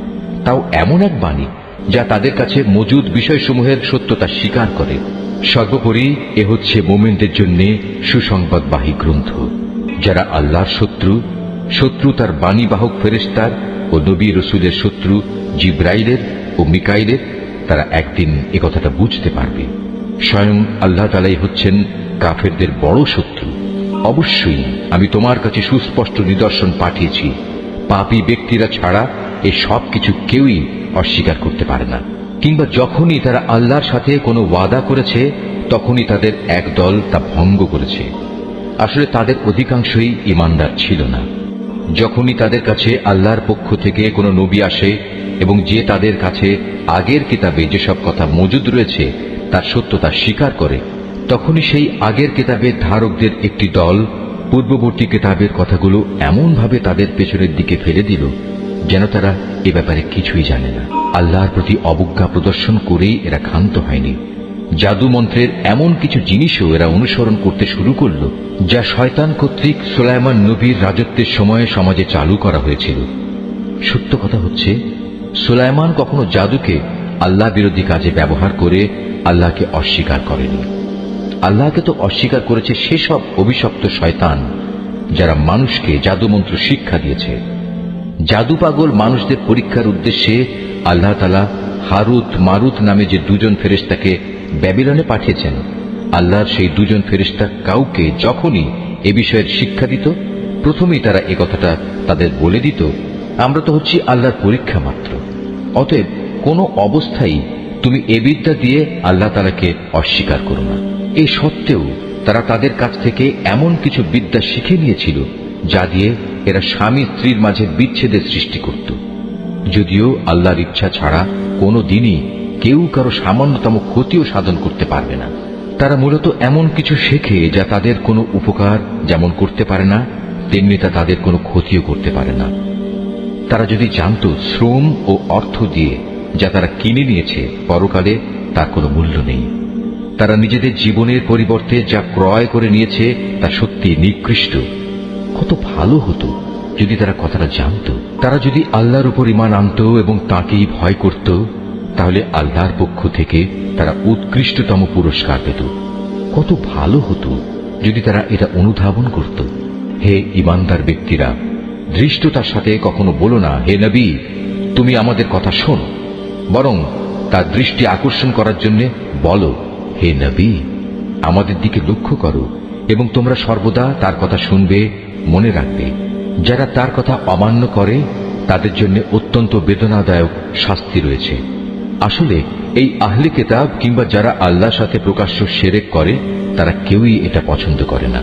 তাও এমন এক বাণী যা তাদের কাছে মজুদ বিষয়সমূহের সত্যতা স্বীকার করে। সর্বোপরি এ হচ্ছে মুমিনদের জন্য সুসংবাদবাহী গ্রন্থ। যারা আল্লাহর শত্রু তার বাণীবাহক ফেরেশতার ও নবী রসুলের শত্রু জিব্রাইলের ও মিকাইলের, তারা একদিন এ কথাটা বুঝতে পারবে। স্বয়ং আল্লাহ তাআলাই হচ্ছেন কাফেরদের বড় শত্রু। অবশ্যই আমি তোমার কাছে সুস্পষ্ট নিদর্শন পাঠিয়েছি, পাপী ব্যক্তিরা ছাড়া এই সব কিছু কেউই অস্বীকার করতে পারে না। কিংবা যখনই তারা আল্লাহর সাথে কোনো ওয়াদা করেছে তখনই তাদের এক দল তা ভঙ্গ করেছে। আসলে তাদের অধিকাংশই ঈমানদার ছিল না। যখনই তাদের কাছে আল্লাহর পক্ষ থেকে কোনো নবী আসে এবং যে তাদের কাছে আগের কিতাবে যেসব কথা মজুদ রয়েছে তার সত্যতা স্বীকার করে, তখনই সেই আগের কিতাবের ধারকদের একটি দল পূর্ববর্তী কিতাবের কথাগুলো এমনভাবে তাদের পেছনের দিকে ফেলে দিল যেন তারা এ ব্যাপারে কিছুই জানে না। আল্লাহর প্রতি অবজ্ঞা প্রদর্শন করেই এরা ক্ষান্ত হয়নি। জাদু মন্ত্রের এমন কিছু জিনিসও এরা অনুসরণ করতে শুরু করল যা শয়তান কর্তৃক সুলাইমান নবীর রাজত্বের সময়ে সমাজে চালু করা হয়েছিল। সত্য কথা হচ্ছে, সুলাইমান কখনো জাদুকে আল্লাহ বিরোধী কাজে ব্যবহার করে আল্লাহকে অস্বীকার করেনি। আল্লাহকে তো অস্বীকার করেছে সেসব অভিশপ্ত শয়তান যারা মানুষকে জাদুমন্ত্র শিক্ষা দিয়েছে। জাদু পাগল মানুষদের পরীক্ষার উদ্দেশ্যে আল্লাহ তাআলা হারুত মারুত নামে যে দুজন ফেরেশতাকে ব্যাবিলনে পাঠিয়েছেন, আল্লাহর সেই দুজন ফেরেশতা কাউকে যখনই এ বিষয়ের শিক্ষা দিত, প্রথমেই তারা এ কথাটা তাদের বলে দিত, আমরা তো হচ্ছি আল্লাহর পরীক্ষা মাত্র। অতএব কোনো অবস্থায় তুমি এ বিদ্যা দিয়ে আল্লাহ তাআলাকে অস্বীকার করো না। এই সত্ত্বেও তারা তাদের কাছ থেকে এমন কিছু বিদ্যা শিখে নিয়েছিল যা দিয়ে এরা স্বামী স্ত্রীর মাঝে বিচ্ছেদের সৃষ্টি করত। যদিও আল্লাহর ইচ্ছা ছাড়া কোনো দিনই কেউ কারো সামান্যতম ক্ষতিও সাধন করতে পারবে না। তারা মূলত এমন কিছু শেখে যা তাদের কোনো উপকার যেমন করতে পারে না, তেমনি তা তাদের কোনো ক্ষতিও করতে পারে না। তারা যদি জানত শ্রম ও অর্থ দিয়ে যা তারা কিনে নিয়েছে পরকালে তার কোনো মূল্য নেই, তারা নিজেদের জীবনের পরিবর্তে যা ক্রয় করে নিয়েছে তা সত্যি নিকৃষ্ট। কত ভালো হতো যদি তারা কথাটা জানত। তারা যদি আল্লাহর উপর ঈমান আনত এবং তাঁকেই ভয় করত, তাহলে আল্লাহর পক্ষ থেকে তারা উৎকৃষ্টতম পুরস্কার পেত। কত ভালো হতো যদি তারা এটা অনুধাবন করত। হে ঈমানদার ব্যক্তিরা, ধৃষ্টতার সাথে কখনো বলো না, হে নবী তুমি আমাদের কথা শোনো, বরং তার দৃষ্টি আকর্ষণ করার জন্য বলো, হে নবী আমাদের দিকে লক্ষ্য করো এবং তোমরা সর্বদা তার কথা শুনবে, মনে রাখবে। যারা তার কথা অমান্য করে তাদের জন্য অত্যন্ত বেদনাদায়ক শাস্তি রয়েছে। আসলে এই আহলে কিতাব কিংবা যারা আল্লাহর সাথে প্রকাশ্য শিরক করে তারা কেউই এটা পছন্দ করে না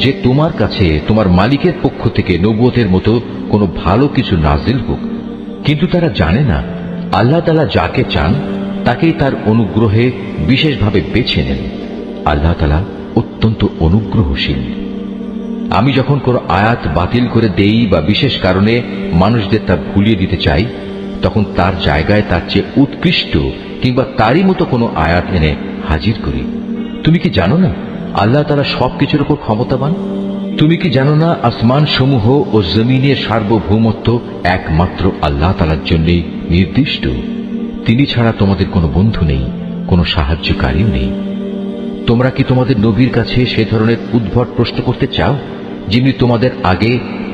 যে তোমার কাছে তোমার মালিকের পক্ষ থেকে নবুয়তের মতো কোনো ভালো কিছু নাজিল হোক। কিন্তু তারা জানে না আল্লাহ তাআলা যাকে চান তাকেই তার অনুগ্রহে বিশেষভাবে বেছে নেন। আল্লাহ তাআলা অত্যন্ত অনুগ্রহশীল। আমি যখন কোনো আয়াত বাতিল করে দেই বা বিশেষ কারণে মানুষদের তা ভুলিয়ে দিতে চাই, তখন তার জায়গায় তার চেয়ে উৎকৃষ্ট কিংবা তারই মতো কোনো আয়াত এনে হাজির করি। তুমি কি জানো না আল্লাহ তাআলা সবকিছুর উপর ক্ষমতাবান? তুমি কি জানো না আসমান সমূহ ও জমিনের সার্বভৌমত্ব একমাত্র আল্লাহ তাআলার জন্যই নির্দিষ্ট? তিনি ছাড়া তোমাদের কোনো বন্ধু নেই, কোনো সাহায্যকারীও নেই। তোমরা কি তোমাদের নবীর কাছে সে ধরনের উদ্ভট প্রশ্ন করতে চাও যিনি তোমাদের আগে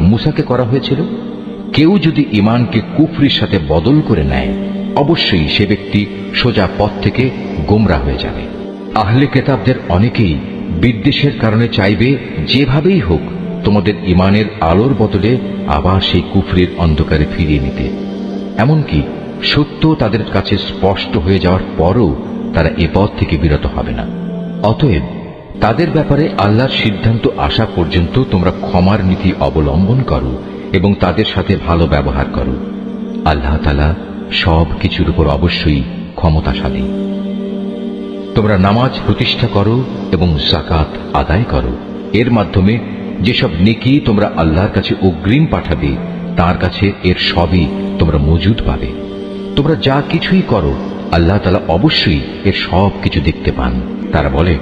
মূসাকে করা হয়েছিল? কেউ যদি ঈমানকে কুফরির সাথে বদল করে নেয়, অবশ্যই সে ব্যক্তি সোজা পথ থেকে গোমরা হয়ে যাবে। আহলে কিতাবদের অনেকেই বিদ্বেষের কারণে চাইবে যেভাবেই হোক তোমাদের ঈমানের আলোর বদলে আবার সেই কুফরির অন্ধকারে ফিরিয়ে নিতে। এমনকি সত্য তাদের কাছে স্পষ্ট হয়ে যাওয়ার পরও তারা এ পথ থেকে বিরত হবে না। অতএব তাদের ব্যাপারে আল্লাহর সিদ্ধান্ত আসা পর্যন্ত তোমরা ক্ষমার নীতি অবলম্বন করো এবং তাদের সাথে ভালো ব্যবহার করো। আল্লাহ তাআলা সব কিছুর উপর অবশ্যই ক্ষমতাশালী। তোমরা নামাজ প্রতিষ্ঠা করো এবং যাকাত আদায় করো। এর মাধ্যমে যেসব নেকি তোমরা আল্লাহর কাছে অগ্রিম পাঠাবে তার কাছে এর সবই তোমরা মজুদ পাবে। তোমরা যা কিছুই করো আল্লাহ তাআলা অবশ্যই এর সব কিছু দেখতে পান। তারা বলে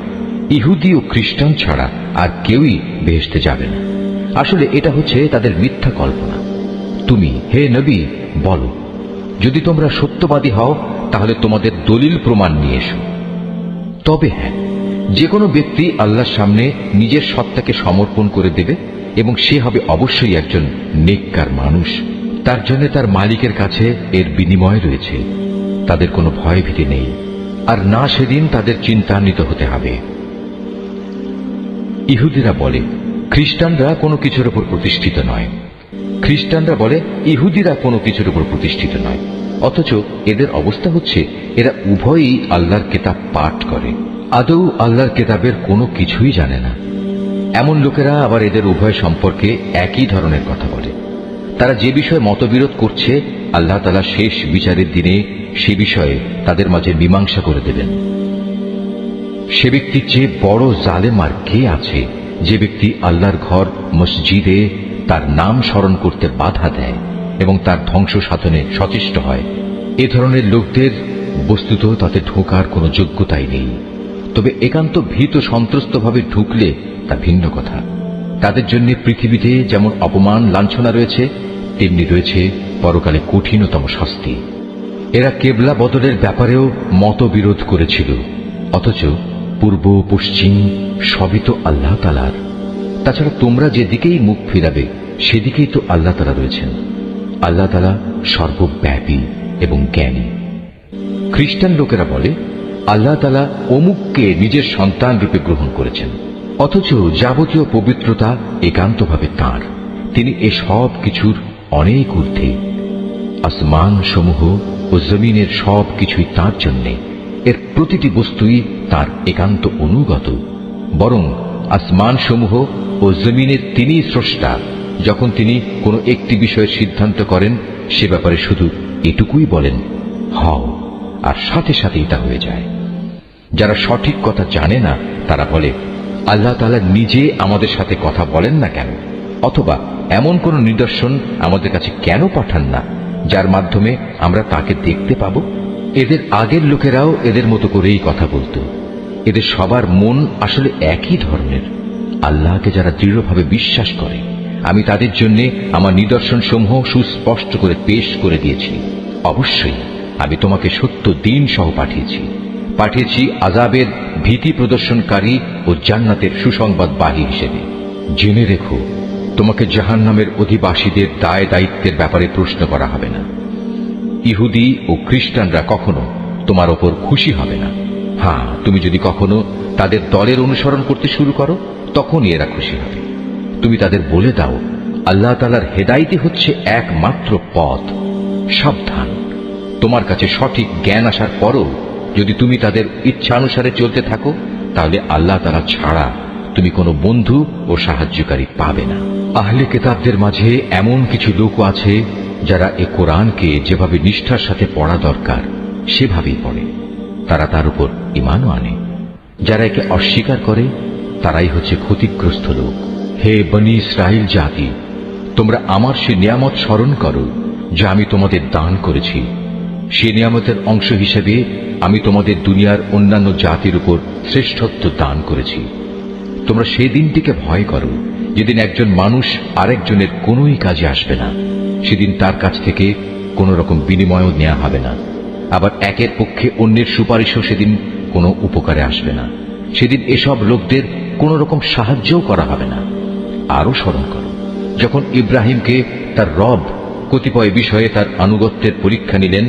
ইহুদি ও খ্রিস্টান ছাড়া আর কেউই বেহেশতে যাবে না। আসলে এটা হচ্ছে তাদের মিথ্যা কল্পনা। তুমি হে নবী বলো, যদি তোমরা সত্যবাদী হও তাহলে তোমাদের দলিল প্রমাণ নিয়ে এসো। তবে হ্যাঁ, যে কোনো ব্যক্তি আল্লাহর সামনে নিজের সত্তাকে সমর্পণ করে দেবে এবং সে হবে অবশ্যই একজন নেককার মানুষ। তার জন্য তার মালিকের কাছে এর বিনিময় রয়েছে। তাদের কোনো ভয় ভীতি নেই, আর না সেদিন তাদের চিন্তান্বিত হতে হবে। ইহুদিরা বলে খ্রিস্টানরা কোনো কিছুর উপর প্রতিষ্ঠিত নয়, খ্রিস্টানরা বলে ইহুদিরা কোনো কিছুর উপর প্রতিষ্ঠিত নয়। অথচ এদের অবস্থা হচ্ছে এরা উভয়ই আল্লাহর কিতাব পাঠ করে, আদৌ আল্লাহর কিতাবের কোনো কিছুই জানে না। এমন লোকেরা আবার এদের উভয় সম্পর্কে একই ধরনের কথা বলে। তারা যে বিষয়ে মতবিরোধ করছে আল্লাহ তাআলা শেষ বিচারের দিনে সে বিষয়ে তাদের মাঝে মীমাংসা করে দেবেন। সে ব্যক্তির চেয়ে বড় জালেম আর কে আছে যে ব্যক্তি আল্লাহর ঘর মসজিদে তার নাম স্মরণ করতে বাধা দেয় এবং তার ধ্বংস সাধনে সচেষ্ট হয়। এ ধরনের লোকদের বস্তুত তাতে ঢোকার কোনো যোগ্যতাই নেই। তবে একান্ত ভীত সন্ত্রস্তভাবে ঢুকলে তা ভিন্ন কথা। তাদের জন্য পৃথিবীতে যেমন অপমান লাঞ্ছনা রয়েছে, তেমনি রয়েছে পরকালে কঠিনতম শাস্তি। এরা কেবলা বদলের ব্যাপারেও মতবিরোধ করেছিল, অথচ পূর্ব পশ্চিম সবই তো আল্লাহ তাআলার। তাছাড়া তোমরা যেদিকেই মুখ ফিরাবে সেদিকেই তো আল্লাহ তাআলা রয়েছেন। আল্লাহ তাআলা সর্বব্যাপী এবং জ্ঞানী। খ্রিস্টান লোকেরা বলে আল্লাহ তাআলা অমুককে নিজের সন্তান রূপে গ্রহণ করেছেন, অথচ যাবতীয় পবিত্রতা একান্তভাবে তাঁর। তিনি এ সব কিছুর অনেক ঊর্ধ্বে। আসমান সমূহ ও জমিনের সব কিছুই তাঁর জন্যে। এর প্রতিটি বস্তুই তাঁর একান্ত অনুগত। বরং আসমান সমূহ ও জমিনের তিনি স্রষ্টা। যখন তিনি কোনো একটি বিষয়ের সিদ্ধান্ত করেন সে ব্যাপারে শুধু এটুকুই বলেন হও, আর সাথে সাথেই তা হয়ে যায়। যারা সঠিক কথা জানে না তারা বলে আল্লাহ তাআলা নিজে আমাদের সাথে কথা বলেন না কেন, অথবা এমন কোন নিদর্শন আমাদের কাছে কেন পাঠান না যার মাধ্যমে আমরা তাকে দেখতে পাব। এদের আগের লোকেরাও এদের মতো করেই কথা বলতো। এদের সবার মন আসলে একই ধরনের। আল্লাহকে যারা দৃঢ়ভাবে বিশ্বাস করে আমি তাদের জন্য আমার নিদর্শন সমূহ সুস্পষ্ট করে পেশ করে দিয়েছি। অবশ্যই আমি তোমাকে সত্য দিন সহ পাঠিয়েছি আযাবের ভীতি প্রদর্শনকারী ও জান্নাতের সুসংবাদবাহী হিসেবে। জেনে রেখো, তোমাকে জাহান্নামের অধিবাসীদের দায় দায়িত্বের ব্যাপারে প্রশ্ন করা হবে না। ইহুদি ও খ্রিস্টানরা কখনো তোমার ওপর খুশি হবে না। হ্যাঁ, তুমি যদি কখনো তাদের দলের অনুসরণ করতে শুরু করো তখনই এরা খুশি হবে। তুমি তাদের বলে দাও আল্লাহ তাআলার হেদায়েতই হচ্ছে একমাত্র পথ। সাবধান, তোমার কাছে সঠিক জ্ঞান আসার পরও যদি তুমি তাদের ইচ্ছানুসারে চলতে থাকো, তাহলে আল্লাহ তাআলা ছাড়া তুমি কোনো বন্ধু ও সাহায্যকারী পাবে না। আহলে কিতাবদের মাঝে এমন কিছু লোক আছে যারা এ কোরআনকে যেভাবে নিষ্ঠার সাথে পড়া দরকার সেভাবেই পড়ে, তারা তার উপর ঈমানও আনে। যারা একে অস্বীকার করে তারাই হচ্ছে ক্ষতিগ্রস্ত লোক। হে বনী ইসরাইল জাতি, তোমরা আমার সে নিয়ামত স্মরণ করো যা আমি তোমাদের দান করেছি। সে নিয়ামতের অংশ হিসেবে আমি তোমাদের দুনিয়ার অন্যান্য জাতির উপর শ্রেষ্ঠত্ব দান করেছি। তোমরা সেই দিনটিকে ভয় করো যেদিন একজন মানুষ আরেকজনের কোনোই কাজে আসবে না। সেদিন তার কাছ থেকে কোন রকম বিনিময়ও নেওয়া হবে না। আবার একের পক্ষে অন্যের সুপারিশও সেদিন কোনো উপকারে আসবে না। সেদিন এসব লোকদের কোন রকম সাহায্যও করা হবে না। আরো স্মরণ করো যখন ইব্রাহিমকে তার রব কতিপয় বিষয়ে তার আনুগত্যের পরীক্ষা নিলেন,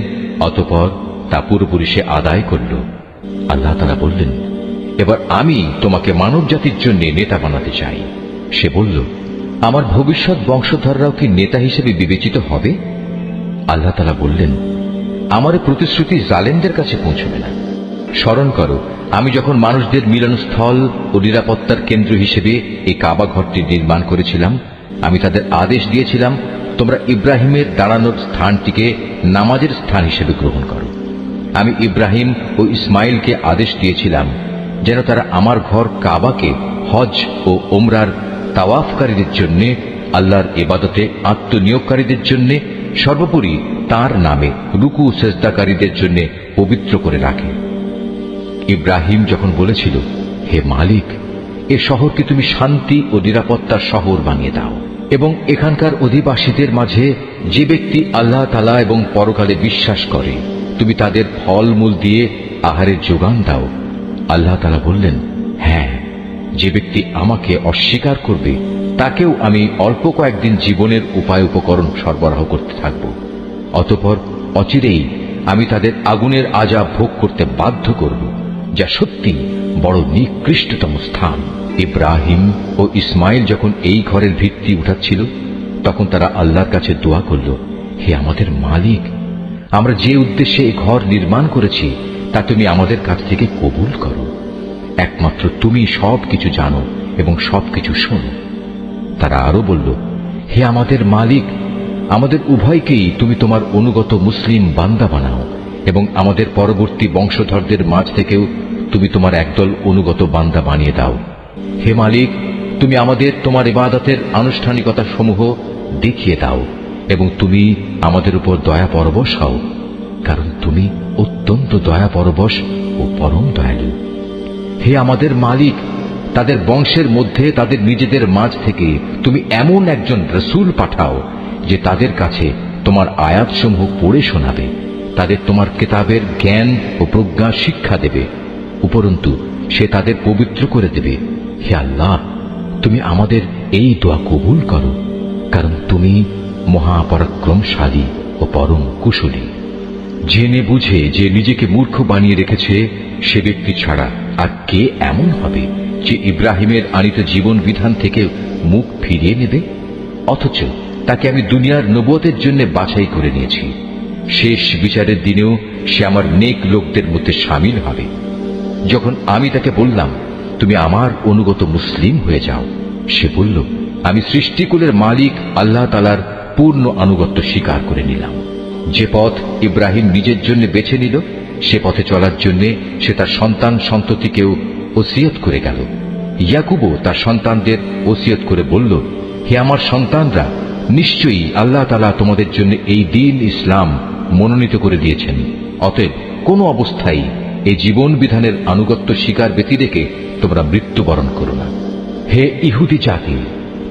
অতঃপর তা পুরোপুরি সে আদায় করল। আল্লাহ তাআলা বললেন, এবার আমি তোমাকে মানব জাতির জন্য নেতা বানাতে চাই। সে বলল, আমার ভবিষ্যৎ বংশধররাও কি নেতা হিসেবে বিবেচিত হবে? আল্লাহ তাআলা বললেন, আমার প্রতিশ্রুতি জালেমদের কাছে পৌঁছবে না। স্মরণ করো আমি যখন মানুষদের মিলনস্থল ও নিরাপত্তার কেন্দ্র হিসেবে এই কাবা ঘরটি নির্মাণ করেছিলাম, আমি তাদের আদেশ দিয়েছিলাম, তোমরা ইব্রাহিমের দাঁড়ানোর স্থানটিকে নামাজের স্থান হিসেবে গ্রহণ করো। আমি ইব্রাহিম ও ইসমাইলকে আদেশ দিয়েছিলাম যেন তারা আমার ঘর কাবাকে হজ ও ওমরার তাওয়াফকারীদের জন্য, আল্লাহর ইবাদতে আত্মনিয়োগকারীদের জন্য, সর্বোপরি তার নামে রুকু সেজদাকারীদের জন্য পবিত্র করে রাখে। ইব্রাহিম যখন বলেছিল, হে মালিক, এ শহরকে তুমি শান্তি ও নিরাপত্তার শহর বানিয়ে দাও এবং এখানকার অধিবাসীদের মাঝে যে ব্যক্তি আল্লাহ তাআলা এবং পরকালে বিশ্বাস করে তুমি তাদের ফলমূল দিয়ে আহারের যোগান দাও। আল্লাহ তাআলা বললেন, হ্যাঁ, যে ব্যক্তি আমাকে অস্বীকার করবে তাকেও আমি অল্প কয়েকদিন জীবনের উপায় উপকরণ সরবরাহ করতে থাকব। অতঃপর অচিরেই আমি তাদের আগুনের আযাব ভোগ করতে বাধ্য করব, যা সত্যি বড় নিকৃষ্টতম স্থান। ইব্রাহিম ও ইসমাইল যখন এই ঘরের ভিত্তি উঠাচ্ছিল, তখন তারা আল্লাহর কাছে দোয়া করল, হে আমাদের মালিক, আমরা যে উদ্দেশ্যে এই ঘর নির্মাণ করেছি তা তুমি আমাদের কাছ থেকে কবুল করো। একমাত্র তুমি সবকিছু জানো এবং সবকিছু শোনো। তারা আরো বলল, হে আমাদের মালিক, আমাদের উভয়কেই তুমি তোমার অনুগত মুসলিম বান্দা বানাও এবং আমাদের পরবর্তী বংশধরদের মাঝ থেকেও তুমি তোমার একদল অনুগত বান্দা বানিয়ে দাও। হে মালিক, তুমি আমাদের তোমার ইবাদতের আনুষ্ঠানিকতা সমূহ দেখিয়ে দাও এবং তুমি আমাদের উপর দয়া পরবশ হও, কারণ তুমি অত্যন্ত দয়া পরবশ ও পরম দয়ালু। হে আমাদের মালিক, তাদের বংশের মধ্যে তাদের নিজেদের মাঝ থেকে তুমি এমন একজন রসূল পাঠাও যে তাদের কাছে তোমার আয়াতসমূহ পড়ে শোনাবে, তাদের তোমার কিতাবের জ্ঞান ও প্রজ্ঞা শিক্ষা দেবে, উপরন্তু সে তাদের পবিত্র করে দেবে। হে আল্লাহ, তুমি আমাদের এই দোয়া কবুল করো, কারণ তুমি মহাপরাক্রমশালী ও পরম কুশলী। জেনে বুঝে যে নিজেকে মূর্খ বানিয়ে রেখেছে সে ব্যক্তি ছাড়া আর কে এমন হবে যে ইব্রাহিমের আনিত জীবন বিধান থেকে মুখ ফিরিয়ে নেবে? অথচ তাকে আমি দুনিয়ার নবুয়তের জন্য বাছাই করে নিয়েছি। শেষ বিচারের দিনেও সে আমার নেক লোকদের মধ্যে শামিল হবে। যখন আমি তাকে বললাম, তুমি আমার অনুগত মুসলিম হয়ে যাও, সে বলল, আমি সৃষ্টিকুলের মালিক আল্লাহ তাআলার পূর্ণ আনুগত্য স্বীকার করে নিলাম। যে পথ ইব্রাহিম নিজের জন্য বেছে নিল, সে পথে চলার জন্য সে তার সন্তান সন্ততিকেও ওসিয়ত করে গেল। ইয়াকুবও তার সন্তানদের ওসিয়ত করে বলল, হে আমার সন্তানরা, নিশ্চয়ই আল্লাহ তাআলা তোমাদের জন্য এই দ্বীন ইসলাম মনোনীত করে দিয়েছেন। অতএব কোন অবস্থায় এই জীবন বিধানের আনুগত্য স্বীকার ব্যতি রেখে তোমরা মৃত্যুবরণ করো না। হে ইহুদি জাতি,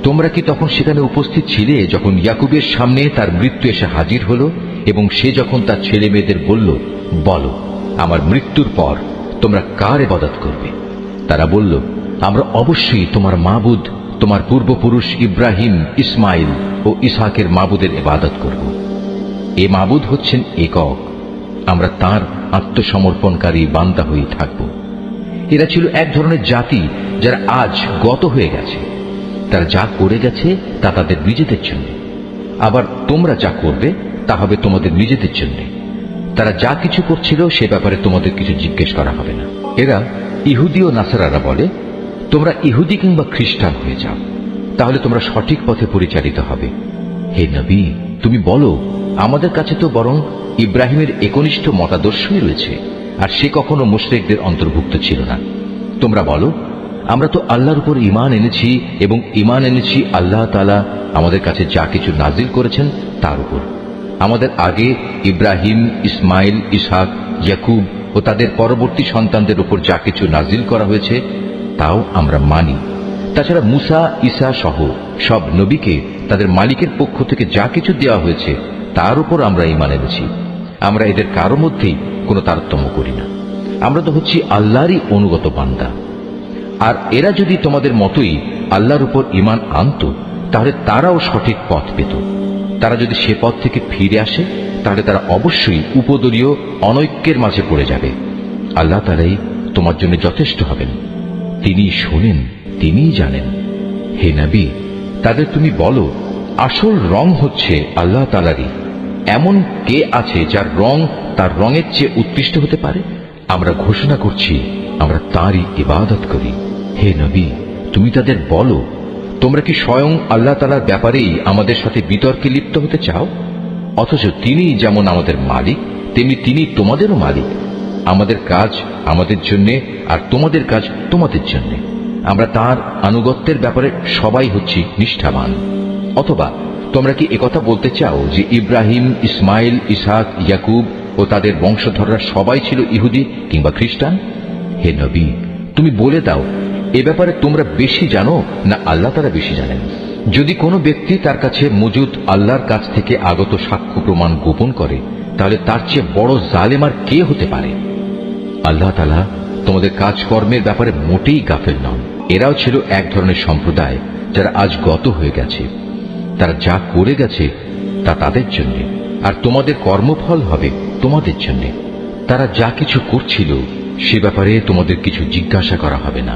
তোমরা কি তখন সেখানে উপস্থিত ছিলে যখন ইয়াকুবের সামনে তার মৃত্যু এসে হাজির হলো এবং সে যখন তার ছেলে মেয়েদের বলল, বলো আমার মৃত্যুর পর তোমরা কার ইবাদত করবে? তারা বলল, আমরা অবশ্যই তোমার মাবুদ, তোমার পূর্বপুরুষ ইব্রাহিম, ইসমাইল ও ইসহাকের মাবুদের ইবাদত করব। এ মাবুদ হচ্ছেন একক, আমরা তার আত্মসমর্পণকারী বান্দা হয়ে থাকব। এরা ছিল এক ধরনের জাতি যারা আজ গত হয়ে গেছে। তারা যা করে গেছে তা তাদের নিজেদের জন্য, আবার তোমরা যা করবে তা হবে তোমাদের নিজেদের জন্য। তারা যা কিছু করছিল সে ব্যাপারে তোমাদের কিছু জিজ্ঞেস করা হবে না। এরা ইহুদি ও নাসারারা বলে, তোমরা ইহুদি কিংবা খ্রিস্টান হয়ে যাও, তাহলে তোমরা সঠিক পথে পরিচালিত হবে। হে নবী, তুমি বলো, আমাদের কাছে তো বরং ইব্রাহিমের একনিষ্ঠ মতাদর্শই রয়েছে, আর সে কখনো মুশরিকদের অন্তর্ভুক্ত ছিল না। তোমরা বলো, আমরা তো আল্লাহর উপর ঈমান এনেছি এবং ঈমান এনেছি আল্লাহ তাআলা আমাদের কাছে যা কিছু নাজিল করেছেন তার উপর। আমাদের আগে ইব্রাহিম, ইসমাইল, ইসহাক, ইয়াকুব ও তাদের পরবর্তী সন্তানদের উপর যা কিছু নাজিল করা হয়েছে তাও আমরা মানি। তাছাড়া মুসা, ঈসা সহ সব নবীকে তাদের মালিকের পক্ষ থেকে যা কিছু দেওয়া হয়েছে তার উপর আমরা ঈমান এনেছি। আমরা এদের কারো মধ্যেই কোনো তারতম্য করি না। আমরা তো হচ্ছি আল্লাহরই অনুগত বান্দা। আর এরা যদি তোমাদের মতোই আল্লাহর উপর ঈমান আনত, তাহলে তারাও সঠিক পথ পেত। তারা যদি সে পথ থেকে ফিরে আসে, তাহলে তারা অবশ্যই উপদলীয় অনৈক্যের মাঝে পড়ে যাবে। আল্লাহ তাআলাই তোমার জন্য যথেষ্ট হবেন, তিনি শোনেন, তিনিই জানেন। হে নবী, তাদের তুমি বলো, আসল রং হচ্ছে আল্লাহ তাআলারই। এমন কে আছে যার রং তার রঙের চেয়ে উৎকৃষ্ট হতে পারে? আমরা ঘোষণা করছি, আমরা তাঁরই ইবাদত করি। হে নবী, তুমি তাদের বলো, তোমরা কি স্বয়ং আল্লাহ তাআলার ব্যাপারেই আমাদের সাথে বিতর্কে লিপ্ত হতে চাও? অথচ তিনি যেমন আমাদের মালিক, তেমনি তিনি তোমাদেরও মালিক। আমাদের কাজ আমাদের জন্য, আর তোমাদের কাজ তোমাদের জন্য। আমরা তার আনুগত্যের ব্যাপারে সবাই হচ্ছি নিষ্ঠাবান। অথবা তোমরা কি একথা বলতে চাও যে ইব্রাহিম, ইসমাইল, ইসহাক, ইয়াকুব ও তাদের বংশধররা সবাই ছিল ইহুদি কিংবা খ্রিস্টান? হে নবী, তুমি বলে দাও, এ ব্যাপারে তোমরা বেশি জানো না আল্লাহ তাআলা বেশি জানেন? যদি কোনো ব্যক্তি তার কাছে মজুদ আল্লাহর কাছ থেকে আগত সাক্ষ্য প্রমাণ গোপন করে, তাহলে তার চেয়ে বড় জালেম আর কে হতে পারে? আল্লাহ তাআলা তোমাদের কাজকর্মের ব্যাপারে মোটেই গাফেল নন। এরাও ছিল এক ধরনের সম্প্রদায় যারা আজ গত হয়ে গেছে। তারা যা করে গেছে তা তাদের জন্য, আর তোমাদের কর্মফল হবে তোমাদের জন্য। তারা যা কিছু করছিল সে ব্যাপারে তোমাদের কিছু জিজ্ঞাসা করা হবে না।